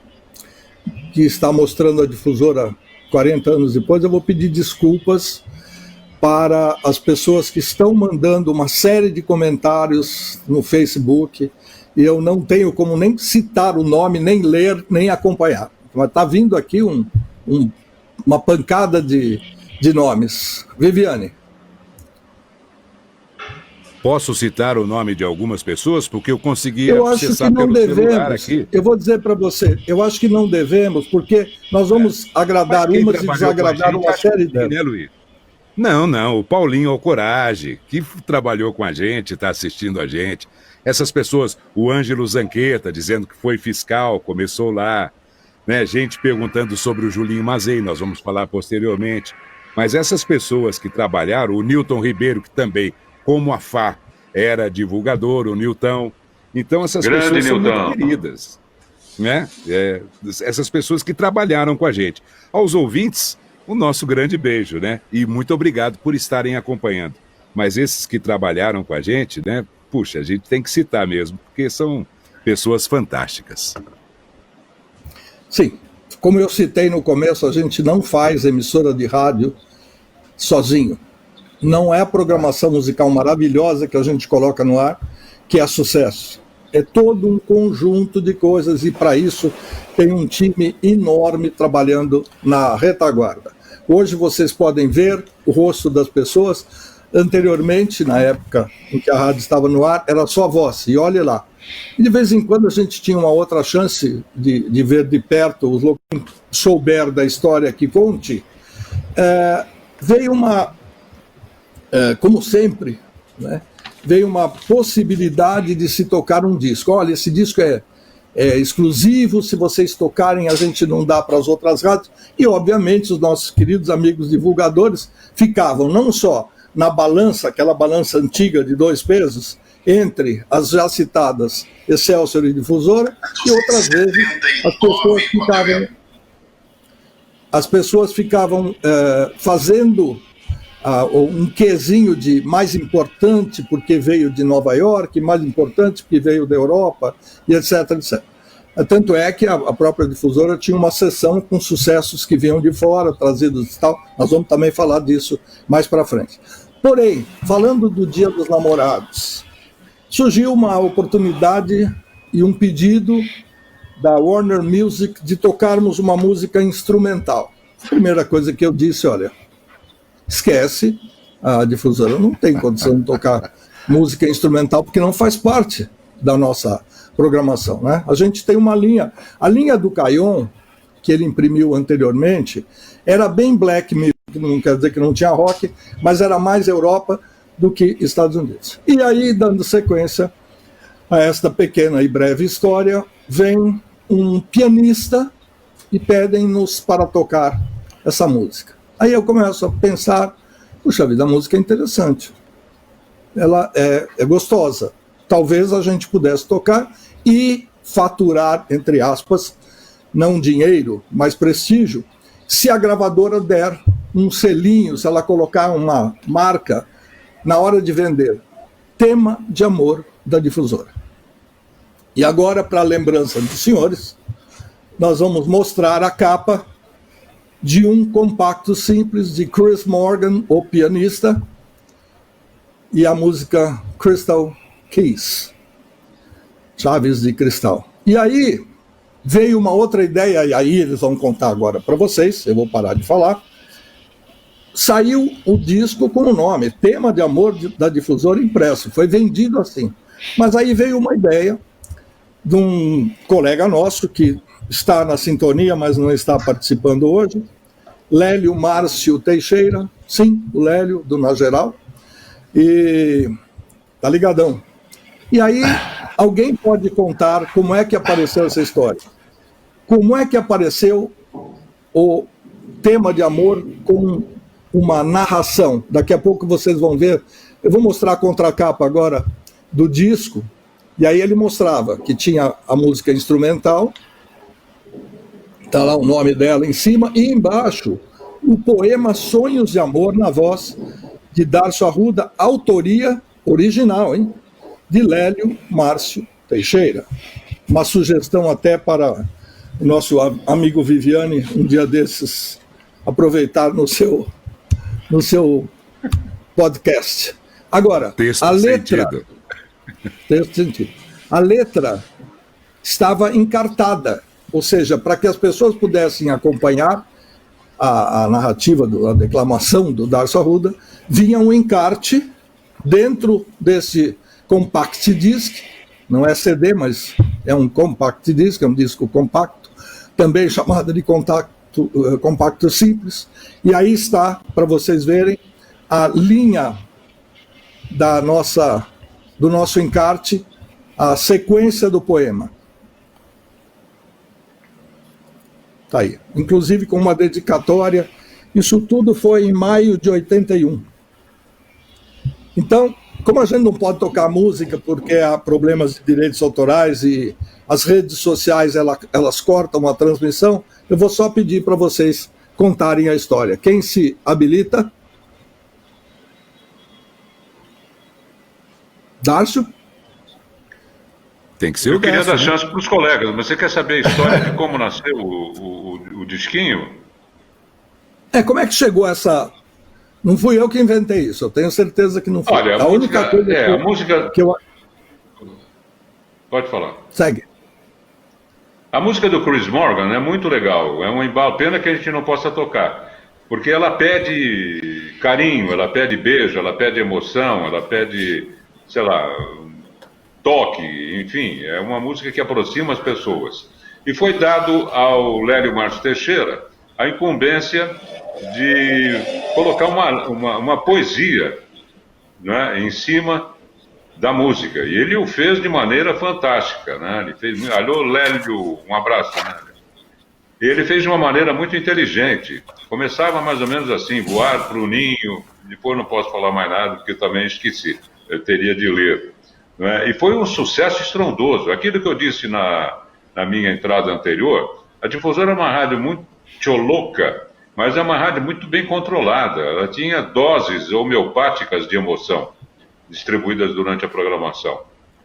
que está mostrando a difusora 40 anos depois. Eu vou pedir desculpas para as pessoas que estão mandando uma série de comentários no Facebook e eu não tenho como nem citar o nome, nem ler, nem acompanhar. Mas está vindo aqui uma pancada de nomes. Viviane. Posso citar o nome de algumas pessoas, porque eu consegui acessar pelo celular aqui. Eu vou dizer para você, eu acho que não devemos, porque nós vamos agradar umas e desagradar uma série delas. Né, Luiz? Não, o Paulinho Alcorage, que trabalhou com a gente, está assistindo a gente. Essas pessoas, o Ângelo Zanqueta, dizendo que foi fiscal, começou lá, né? Gente perguntando sobre o Julinho Mazei, nós vamos falar posteriormente. Mas essas pessoas que trabalharam, o Newton Ribeiro, que também, como a Fá, era divulgador, o Newton. Então essas Grande pessoas são Newton. muito queridas, né? Essas pessoas que trabalharam com a gente. Aos ouvintes, o nosso grande beijo, né? E muito obrigado por estarem acompanhando. Mas esses que trabalharam com a gente, né? Puxa, a gente tem que citar mesmo, porque são pessoas fantásticas. Sim, como eu citei no começo, a gente não faz emissora de rádio sozinho. Não é a programação musical maravilhosa que a gente coloca no ar que é sucesso. É todo um conjunto de coisas e para isso tem um time enorme trabalhando na retaguarda. Hoje vocês podem ver o rosto das pessoas. Anteriormente, na época em que a rádio estava no ar, era só voz, e olhe lá. E de vez em quando a gente tinha uma outra chance de ver de perto os locutores que souber da história que conte. Veio uma, como sempre, né, veio uma possibilidade de se tocar um disco. Olha, esse disco é exclusivo, se vocês tocarem a gente não dá para as outras rádios. E, obviamente, os nossos queridos amigos divulgadores ficavam não só na balança, aquela balança antiga de 2 pesos, entre as já citadas Excelsior e Difusora, e outras vezes as pessoas ficavam fazendo um quezinho de mais importante porque veio de Nova York, mais importante porque veio da Europa, e etc, etc. Tanto é que a própria Difusora tinha uma seção com sucessos que vinham de fora, trazidos e tal. Nós vamos também falar disso mais para frente. Porém, falando do Dia dos Namorados, surgiu uma oportunidade e um pedido da Warner Music de tocarmos uma música instrumental. A primeira coisa que eu disse, olha, esquece, a Difusora não tem condição de tocar música instrumental porque não faz parte da nossa programação, né? A gente tem uma linha, a linha do Cayon, que ele imprimiu anteriormente, era bem black music, não quer dizer que não tinha rock, mas era mais Europa do que Estados Unidos. E aí, dando sequência a esta pequena e breve história, vem um pianista e pedem-nos para tocar essa música. Aí eu começo a pensar, puxa vida, a música é interessante, ela é gostosa, talvez a gente pudesse tocar e faturar, entre aspas, não dinheiro, mas prestígio, se a gravadora der um selinho, se ela colocar uma marca na hora de vender, tema de amor da Difusora. E agora, para a lembrança dos senhores, nós vamos mostrar a capa de um compacto simples de Chris Morgan, o pianista, e a música Crystal Keys, Chaves de Cristal. E aí veio uma outra ideia, e aí eles vão contar agora para vocês, eu vou parar de falar. Saiu o disco com o nome Tema de Amor da Difusora impresso, foi vendido assim. Mas aí veio uma ideia de um colega nosso que está na sintonia, mas não está participando hoje, Lélio Márcio Teixeira, sim, o Lélio, do Na Geral, e tá ligadão. E aí, alguém pode contar como é que apareceu essa história? Como é que apareceu o tema de amor com uma narração? Daqui a pouco vocês vão ver. Eu vou mostrar a contracapa agora do disco, e aí ele mostrava que tinha a música instrumental, Está lá o nome dela em cima, e embaixo o poema Sonhos de Amor, na voz de Darcio Arruda, autoria original, hein? De Lélio Márcio Teixeira. Uma sugestão até para o nosso amigo Viviane, um dia desses, aproveitar no seu podcast. Agora, Texto a letra... sentido. Texto sentido. A letra estava encartada, ou seja, para que as pessoas pudessem acompanhar a narrativa, a declamação do Darcio Arruda, vinha um encarte dentro desse compact disc, não é CD, mas é um compact disc, é um disco compacto, também chamado de compacto simples, e aí está, para vocês verem, a linha do nosso encarte, a sequência do poema. Está aí. Inclusive com uma dedicatória. Isso tudo foi em maio de 81. Então, como a gente não pode tocar música porque há problemas de direitos autorais e as redes sociais elas cortam a transmissão, eu vou só pedir para vocês contarem a história. Quem se habilita? Darcio? Tem que ser Eu o queria Darcio, dar né? chance para os colegas, mas você quer saber a história de como nasceu o disquinho? Como é que chegou essa... Não fui eu que inventei isso, eu tenho certeza que não foi. Olha, a única coisa a música... que eu... Pode falar. Segue. A música do Chris Morgan é muito legal, é um embalo, pena que a gente não possa tocar, porque ela pede carinho, ela pede beijo, ela pede emoção, ela pede, sei lá, toque, enfim, é uma música que aproxima as pessoas. E foi dado ao Lélio Márcio Teixeira a incumbência de colocar uma poesia, né, em cima da música. E ele o fez de maneira fantástica, né? Ele fez... Alô, Lélio, um abraço, né? Ele fez de uma maneira muito inteligente. Começava mais ou menos assim, voar para o ninho, depois não posso falar mais nada, porque eu também esqueci, eu teria de ler. Né? E foi um sucesso estrondoso. Aquilo que eu disse na minha entrada anterior, a Difusora é uma rádio muito louca, mas é uma rádio muito bem controlada. Ela tinha doses homeopáticas de emoção distribuídas durante a programação.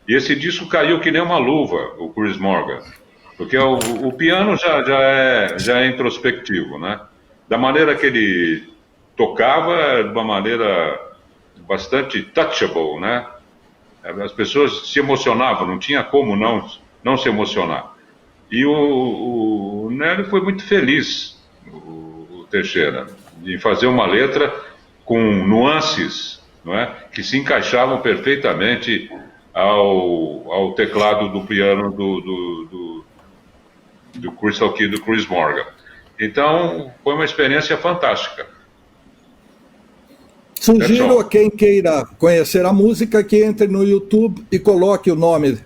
E esse disco caiu que nem uma luva, o Chris Morgan, porque o piano já é introspectivo, né? Da maneira que ele tocava, de uma maneira bastante touchable, né? As pessoas se emocionavam, não tinha como não se emocionar. E o Nélio foi muito feliz, o Teixeira, de fazer uma letra com nuances, não é? Que se encaixavam perfeitamente ao teclado do piano do Crystal Key, do Chris Morgan. Então, foi uma experiência fantástica. Sugiro a quem queira conhecer a música que entre no YouTube e coloque o nome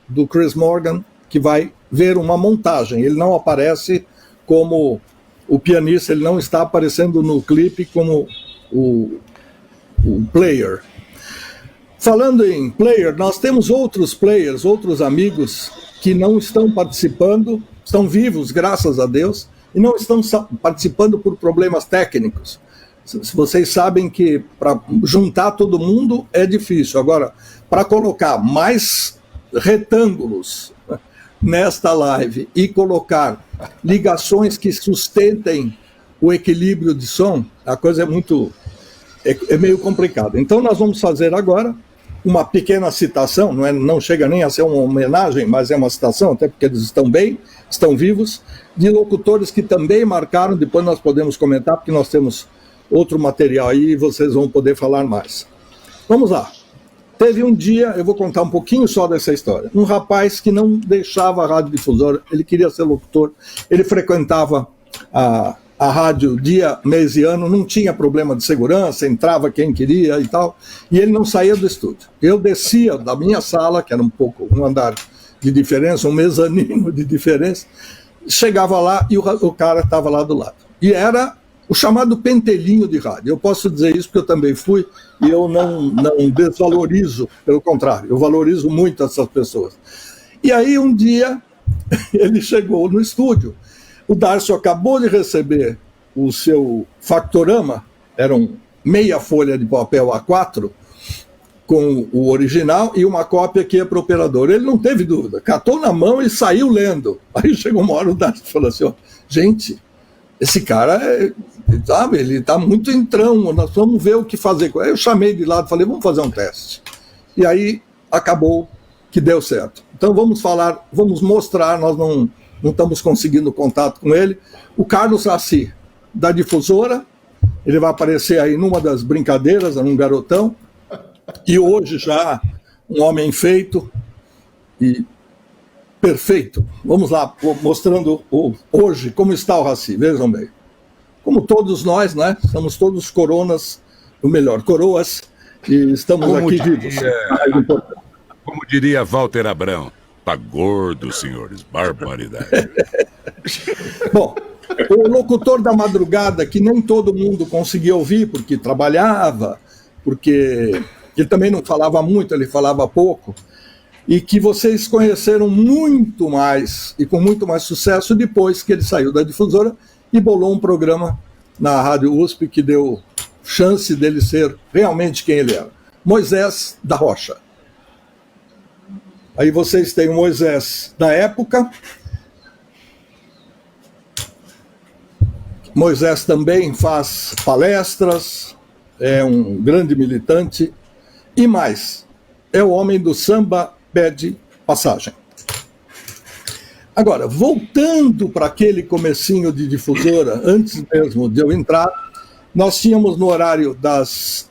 do Chris Morgan, que vai ver uma montagem. Ele não aparece como o pianista, ele não está aparecendo no clipe como o player. Falando em player, nós temos outros players, outros amigos que não estão participando, estão vivos, graças a Deus, e não estão participando por problemas técnicos. Vocês sabem que para juntar todo mundo é difícil. Agora, para colocar mais retângulos nesta live e colocar ligações que sustentem o equilíbrio de som, a coisa é meio complicado. Então nós vamos fazer agora uma pequena citação, não chega nem a ser uma homenagem, mas é uma citação, até porque eles estão bem, estão vivos, de locutores que também marcaram, depois nós podemos comentar, porque nós temos outro material aí e vocês vão poder falar mais. Vamos lá. Teve um dia, eu vou contar um pouquinho só dessa história, um rapaz que não deixava a radiodifusora, ele queria ser locutor, ele frequentava a rádio dia, mês e ano, não tinha problema de segurança, entrava quem queria e tal, e ele não saía do estúdio. Eu descia da minha sala, que era um andar de diferença, um mezanino de diferença, chegava lá e o cara estava lá do lado. E era o chamado pentelinho de rádio. Eu posso dizer isso porque eu também fui, e eu não desvalorizo, pelo contrário, eu valorizo muito essas pessoas. E aí um dia ele chegou no estúdio, O Dárcio acabou de receber o seu Factorama, eram meia folha de papel A4, com o original e uma cópia que ia para o operador. Ele não teve dúvida, catou na mão e saiu lendo. Aí chegou uma hora, o Dárcio falou assim, ó, gente, esse cara, sabe, ele está muito entrão, nós vamos ver o que fazer. Aí eu chamei de lado e falei, vamos fazer um teste. E aí acabou que deu certo. Então vamos mostrar, nós não estamos conseguindo contato com ele, o Carlos Raci, da Difusora, ele vai aparecer aí numa das brincadeiras, num garotão, e hoje já um homem feito e perfeito. Vamos lá, mostrando hoje como está o Raci, vejam bem. Como todos nós, né? Estamos todos coroas, e estamos Como aqui vivos. Como diria Walter Abrão, tá gordo, senhores, barbaridade. Bom, o locutor da madrugada, que nem todo mundo conseguia ouvir, porque trabalhava, porque ele também não falava muito, ele falava pouco, e que vocês conheceram muito mais, e com muito mais sucesso, depois que ele saiu da Difusora e bolou um programa na Rádio USP que deu chance dele ser realmente quem ele era. Moisés da Rocha. Aí vocês têm o Moisés da época. Moisés também faz palestras, é um grande militante e mais, é o homem do samba pede passagem. Agora, voltando para aquele comecinho de Difusora, antes mesmo de eu entrar, nós tínhamos no horário das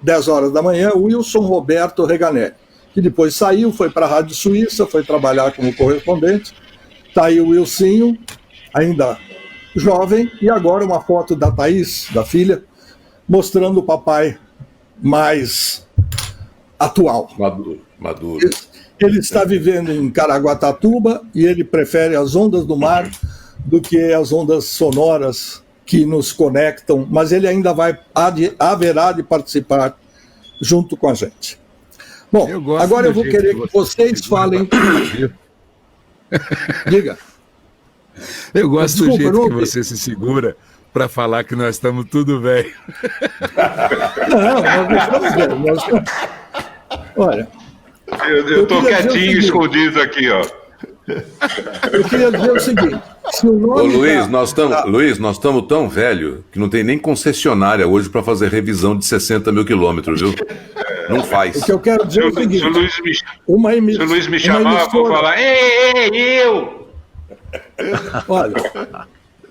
10 horas da manhã o Wilson Roberto Reganelli, que depois saiu, foi para a Rádio Suíça, foi trabalhar como correspondente. Está aí o Wilsinho, ainda jovem, e agora uma foto da Thaís, da filha, mostrando o papai mais atual. Maduro. Ele está vivendo em Caraguatatuba e ele prefere as ondas do mar do que as ondas sonoras que nos conectam, mas ele ainda haverá de participar junto com a gente. Bom, agora eu vou querer que vocês falem... Diga. Eu gosto do jeito que você se segura para falar que nós estamos tudo velho. Não, nós estamos velhos. Olha... Eu estou quietinho, escondido aqui, ó. Eu queria dizer o seguinte... Se o nome Luiz, nós estamos tão velho que não tem nem concessionária hoje para fazer revisão de 60 mil quilômetros, viu? Não faz. O que eu quero dizer é o seguinte... Se o Luiz me chamar, eu vou falar, eu! Olha,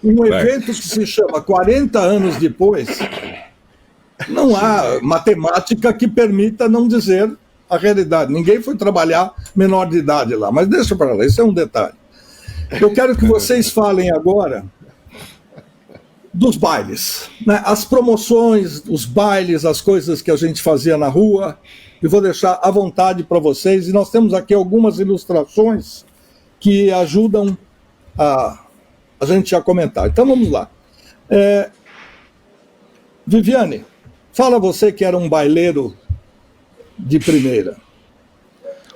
um evento que se chama 40 anos depois, não há matemática que permita não dizer a realidade. Ninguém foi trabalhar menor de idade lá, mas deixa para lá, isso é um detalhe. Eu quero que vocês falem agora dos bailes, né? As promoções, os bailes, as coisas que a gente fazia na rua, e vou deixar à vontade para vocês, e nós temos aqui algumas ilustrações que ajudam a gente a comentar. Então vamos lá. Viviane, fala você que era um baileiro de primeira.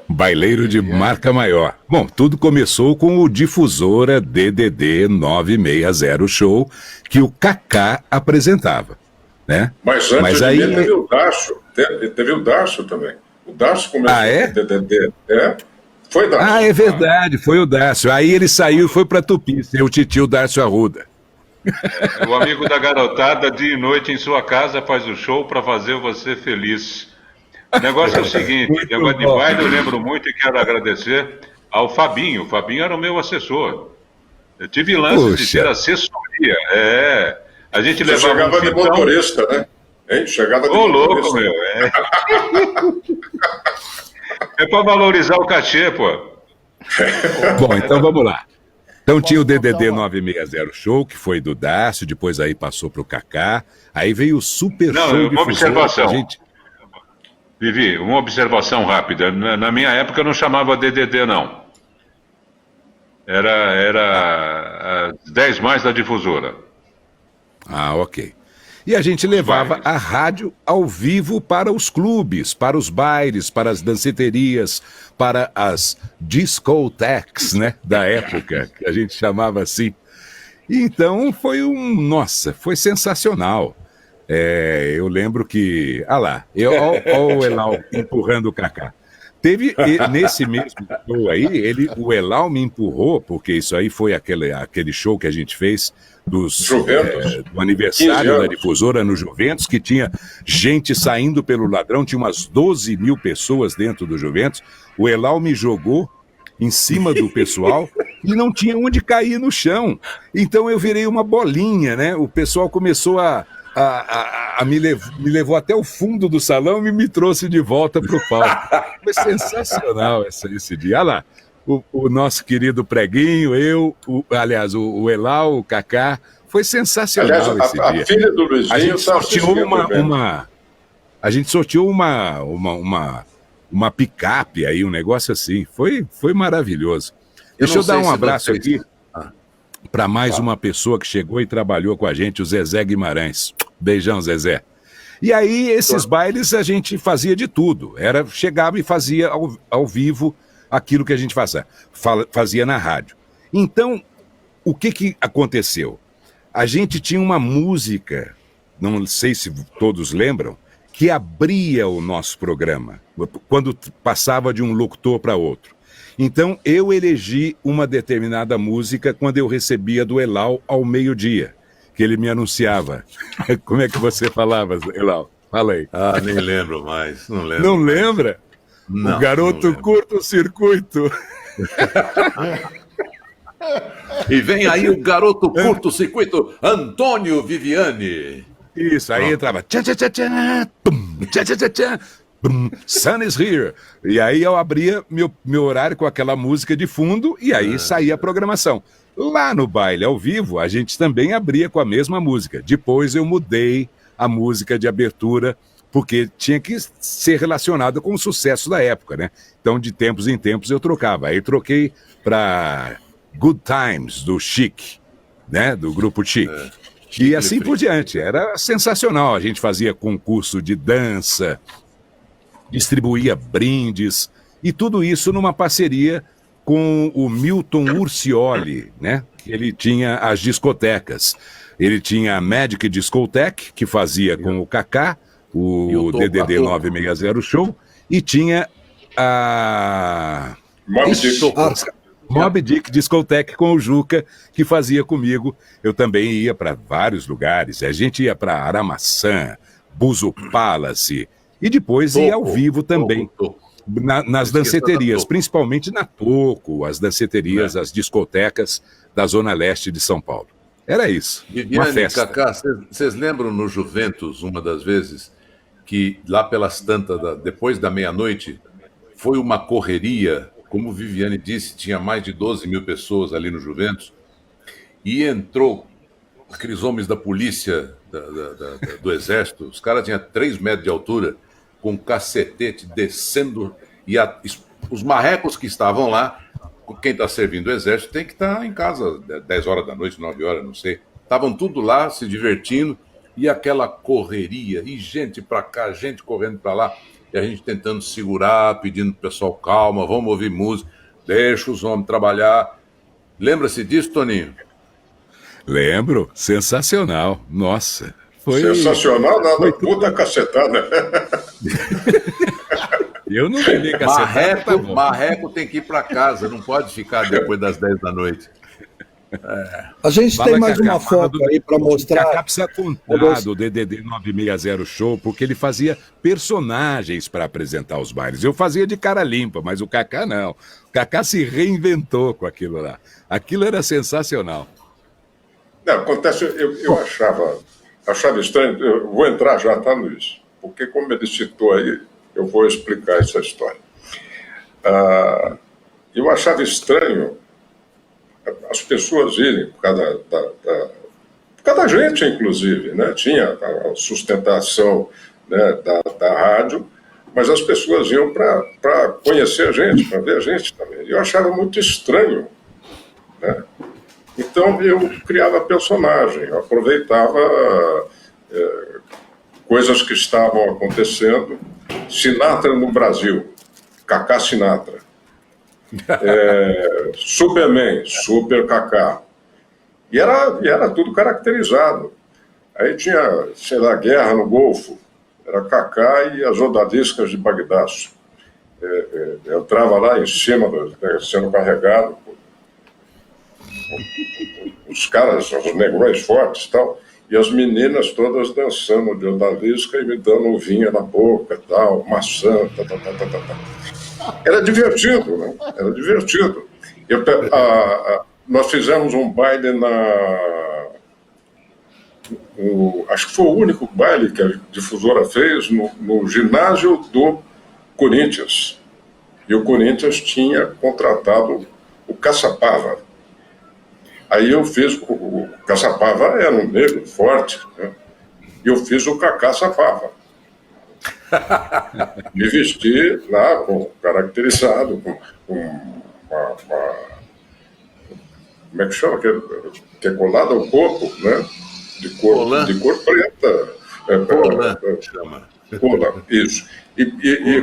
Baileiro de marca maior. Bom, tudo começou com o Difusora DDD 960 Show, que o Kaká apresentava, né? Mas antes Mas de aí... mim teve o Darcio. Teve o Darcio também. O Darcio começou com o DDD. Foi Darcio. É verdade, foi o Darcio. Aí ele saiu e foi para Tupi, seu titio Darcio Arruda. O amigo da garotada, dia e noite em sua casa, faz o show para fazer você feliz. O negócio é o seguinte, negócio de baile eu lembro muito e quero agradecer ao Fabinho. O Fabinho era o meu assessor. Eu tive lance de ter assessoria. A gente Você levava chegava de motorista, né? Hein? Chegava de motorista. Louco, meu. É para valorizar o cachê, pô. Bom, então vamos lá. Então tinha o DDD 960 Show, que foi do Dácio, depois aí passou para o Kaká, aí veio o Super Show de observação. Vivi, uma observação rápida. Na minha época eu não chamava DDD, não. Era as 10 mais da Difusora. Ah, ok. E a gente levava a rádio ao vivo para os clubes, para os bailes, para as danceterias, para as discotecas, né, da época, que a gente chamava assim. Então nossa, foi sensacional. Eu lembro que, olha o Elal empurrando o Kaká. Nesse mesmo show aí, o Elal me empurrou, porque isso aí foi aquele show que a gente fez do aniversário da Difusora no Juventus, que tinha gente saindo pelo ladrão, tinha umas 12 mil pessoas dentro do Juventus. O Elal me jogou em cima do pessoal e não tinha onde cair no chão. Então eu virei uma bolinha, né? O pessoal começou me levou até o fundo do salão e me trouxe de volta para o palco. Foi sensacional esse dia. Olha lá, o nosso querido Preguinho, aliás, o Elal, o Kaká, foi sensacional. Aliás, esse dia. A filha do Luizinho, a gente sorteou uma picape aí, um negócio assim. Foi maravilhoso. Deixa eu dar um abraço aqui para mais uma pessoa que chegou e trabalhou com a gente, o Zezé Guimarães. Beijão, Zezé. E aí, esses bailes, a gente fazia de tudo. Chegava e fazia ao vivo aquilo que a gente fazia na rádio. Então, o que aconteceu? A gente tinha uma música, não sei se todos lembram, que abria o nosso programa, quando passava de um locutor para outro. Então, eu elegi uma determinada música quando eu recebia do Elal ao meio-dia, que ele me anunciava. Como é que você falava, Elal? Fala aí. Nem lembro mais. Não lembro. Não lembra? Não, o garoto curto-circuito. E vem aí o garoto curto-circuito, Antônio Viviani. Isso, aí entrava. Sun is here. E aí eu abria meu horário com aquela música de fundo e aí saía a programação. Lá no baile ao vivo, a gente também abria com a mesma música. Depois eu mudei a música de abertura, porque tinha que ser relacionada com o sucesso da época, né? Então, de tempos em tempos, eu trocava. Aí troquei para Good Times, do Chic, né? Do grupo Chic. E assim por diante. Era sensacional. A gente fazia concurso de dança, distribuía brindes, e tudo isso numa parceria com o Milton Urcioli, né? Ele tinha as discotecas. Ele tinha a Magic Discotheque, que fazia com o Kaká, o DDD 960 Show, e tinha a Mob Dick Discotheque com o Juca, que fazia comigo. Eu também ia para vários lugares. A gente ia para Aramaçã, Buzo Palace, e depois ia ao vivo também. Nas danceterias, principalmente na Toco, as danceterias, as discotecas da Zona Leste de São Paulo. Era isso, Viviane, uma festa. Kaká, vocês lembram no Juventus, uma das vezes, que lá pelas tantas, depois da meia-noite, foi uma correria, como o Viviane disse, tinha mais de 12 mil pessoas ali no Juventus, e entrou aqueles homens da polícia, do exército, os caras tinham 3 metros de altura, com cacetete descendo, e os marrecos que estavam lá, quem está servindo o exército tem que estar em casa 10 horas da noite, 9 horas, não sei. Estavam tudo lá, se divertindo, e aquela correria, e gente para cá, gente correndo para lá, e a gente tentando segurar, pedindo pro pessoal, calma, vamos ouvir música, deixa os homens trabalhar. Lembra-se disso, Toninho? Lembro, sensacional, nossa. Sensacional, nada, puta cacetada. Eu não levei cacetada. Marreco tem que ir para casa, não pode ficar depois das 10 da noite. A gente tem mais uma foto aí para mostrar. Kaká precisa contar do DDD 960 Show, porque ele fazia personagens para apresentar os bailes. Eu fazia de cara limpa, mas o Kaká não. O Kaká se reinventou com aquilo lá. Aquilo era sensacional. Não, acontece, eu achava estranho, eu vou entrar já, tá, Luiz? Porque como ele citou aí, eu vou explicar essa história. Eu achava estranho as pessoas irem, por causa da gente, inclusive, né? Tinha a sustentação, né, da rádio, mas as pessoas iam para conhecer a gente, para ver a gente também. Eu achava muito estranho, né? Então eu criava personagem, eu aproveitava coisas que estavam acontecendo. Sinatra no Brasil, Kaká Sinatra. Superman, Super Kaká. E era tudo caracterizado. Aí tinha, sei lá, guerra no Golfo, era Cacá e as odaliscas de Bagdá. Eu entrava lá em cima, sendo carregado, os caras, os negrões fortes e tal, e as meninas todas dançando de odalisca e me dando uvinha na boca, tal, maçã, tal. Era divertido, né? Era divertido. Nós fizemos um baile acho que foi o único baile que a Difusora fez no ginásio do Corinthians. E o Corinthians tinha contratado o Caçapava. Aí eu fiz, o Caçapava era um negro forte, né? E eu fiz o Cacá Sapava. Me vesti lá, caracterizado, com uma como é que chama? Que é colado ao corpo, né? De cor preta. Chama. Cola, isso. E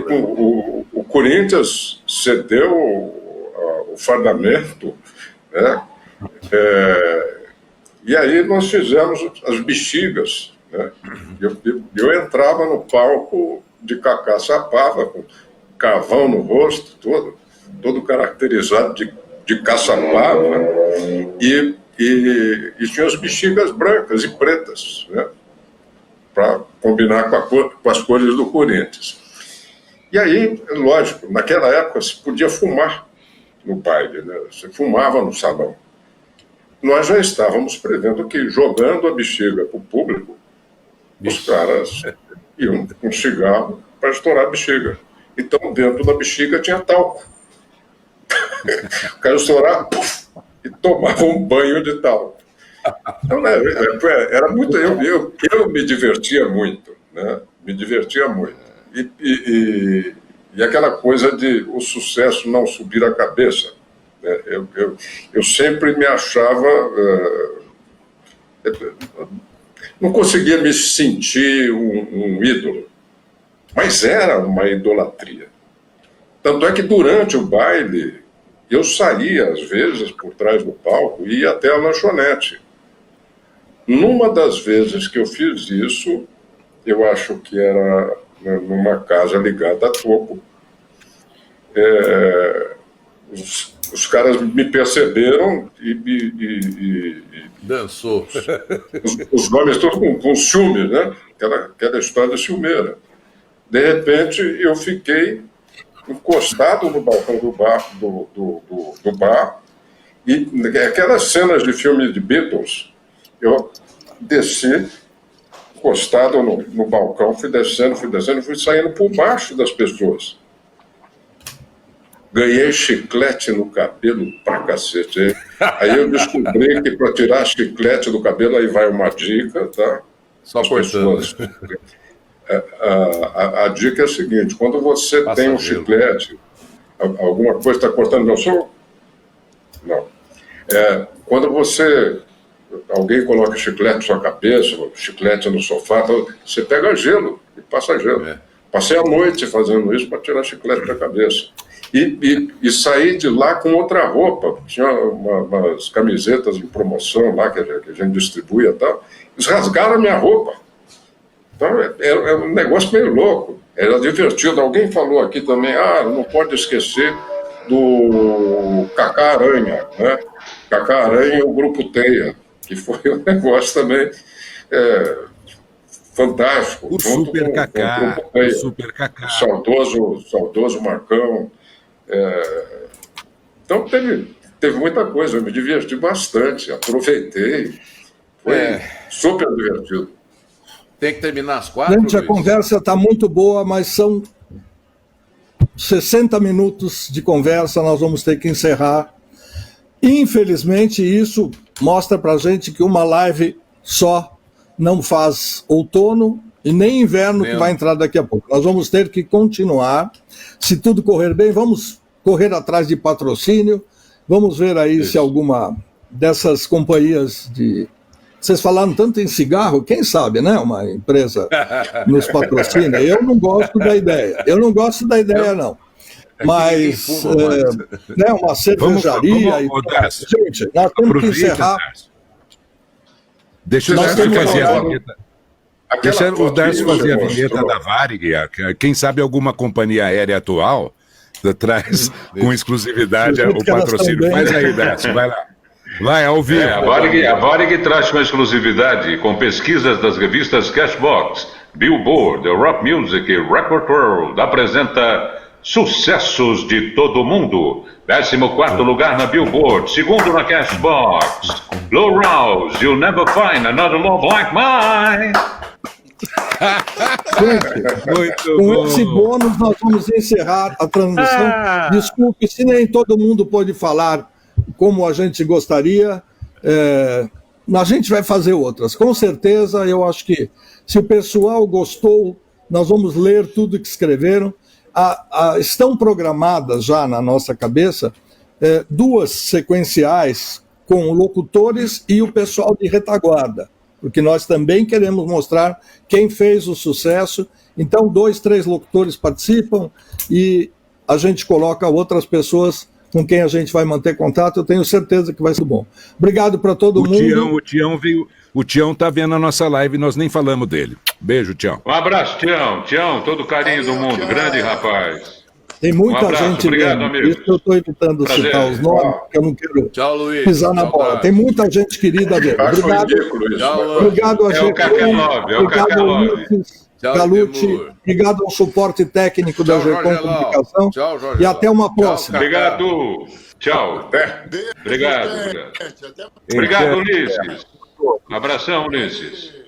o Corinthians cedeu o fardamento, né? E aí nós fizemos as bexigas, né? Eu entrava no palco de Cacá Sapava, com carvão no rosto, todo caracterizado de caçapava, e tinha as bexigas brancas e pretas, né? Para combinar com as cores do Corinthians. E aí, lógico, naquela época se podia fumar no baile, né? Você fumava no salão. Nós já estávamos prevendo que, jogando a bexiga para o público, os caras iam com um cigarro para estourar a bexiga. Então, dentro da bexiga tinha talco. O cara estourava e tomava um banho de talco. Então, né, era muito. Eu me divertia muito, né? Me divertia muito. E aquela coisa de o sucesso não subir a cabeça. Né? Eu sempre me achava. Não conseguia me sentir um ídolo, mas era uma idolatria. Tanto é que durante o baile eu saía, às vezes, por trás do palco e ia até a lanchonete. Numa das vezes que eu fiz isso, eu acho que era numa casa ligada a Toco, os caras me perceberam e dançou. Os nomes todos com ciúmes, né? Aquela história ciumeira. De repente, eu fiquei encostado no balcão do bar, e aquelas cenas de filme de Beatles, eu desci, encostado no balcão, fui descendo, fui saindo por baixo das pessoas. Ganhei chiclete no cabelo pra cacete. Aí eu descobri que para tirar chiclete do cabelo, aí vai uma dica, tá? Só cortando. A dica é a seguinte: quando você tem um chiclete, alguma coisa está cortando meu som? Não. Quando alguém coloca chiclete na sua cabeça, chiclete no sofá, você pega gelo e passa gelo. Passei a noite fazendo isso para tirar chiclete da cabeça. E saí de lá com outra roupa. Tinha umas camisetas em promoção lá que a gente distribuía e tal. Eles rasgaram a minha roupa. Então, é um negócio meio louco. Era divertido. Alguém falou aqui também, não pode esquecer do Cacá Aranha, né? Cacá Aranha e o Grupo Teia, que foi um negócio também fantástico. O Super Cacá. O Super Cacá. Saudoso Marcão. Então, teve muita coisa. Eu me diverti bastante, aproveitei. Foi super divertido. Tem que terminar às 4. Gente, a conversa está muito boa, mas são 60 minutos de conversa, nós vamos ter que encerrar. Infelizmente, isso mostra para a gente que uma live só não faz outono e nem inverno, que vai entrar daqui a pouco. Nós vamos ter que continuar. Se tudo correr bem, vamos correr atrás de patrocínio. Vamos ver aí se alguma dessas companhias de... Vocês falaram tanto em cigarro, quem sabe, né? Uma empresa nos patrocina. Eu não gosto da ideia. Não. Mas uma cervejaria... Gente, nós temos que encerrar. Deixa o Nós Darcy temos fazer a falado- vinheta. Aquela Deixa o foto Darcy que você fazer a vinheta mostrou, da Varig. Quem sabe alguma companhia aérea atual traz com exclusividade Do jeito o que elas patrocínio. estão bem. Faz aí, Darcy, vai lá. Vai, ao vivo. A Varig traz com exclusividade, com pesquisas das revistas Cashbox, Billboard, Rock Music e Record World, apresenta Sucessos de Todo Mundo. 14º lugar na Billboard, segundo na Cashbox. Low Rouse, You'll Never Find Another Love Like Mine. Muito Com bom. esse bônus, nós vamos encerrar a transmissão. Desculpe se nem todo mundo pôde falar como a gente gostaria. A gente vai fazer outras. Com certeza, eu acho que se o pessoal gostou, nós vamos ler tudo que escreveram. Estão programadas já na nossa cabeça 2 sequenciais com locutores e o pessoal de retaguarda, porque nós também queremos mostrar quem fez o sucesso. Então, 2, 3 locutores participam e a gente coloca outras pessoas com quem a gente vai manter contato. Eu tenho certeza que vai ser bom. Obrigado para todo mundo. O Tião veio. O Tião tá vendo a nossa live, nós nem falamos dele. Beijo, Tião. Um abraço, Tião. Tião, todo o carinho do mundo. Grande rapaz. Tem muita Um abraço, gente obrigado, vendo. amigo. Isso que eu estou evitando Prazer. citar os nomes, porque eu não quero Tchau, Luiz. pisar na bola. Saudade. Tem muita gente querida vendo. Acho Obrigado. ridículo isso. Tchau, mas- Obrigado a É o Kakelov, é o obrigado ao Kakelov. Ulisses Tchau, Galucci, Edmur. obrigado ao suporte técnico da Tchau, GECOM Jorge Elal. Comunicação. Tchau, Jorge E até Elal. uma Tchau, próxima. Obrigado. Tchau. Obrigado. Obrigado, Ulisses. Abração, Ulisses.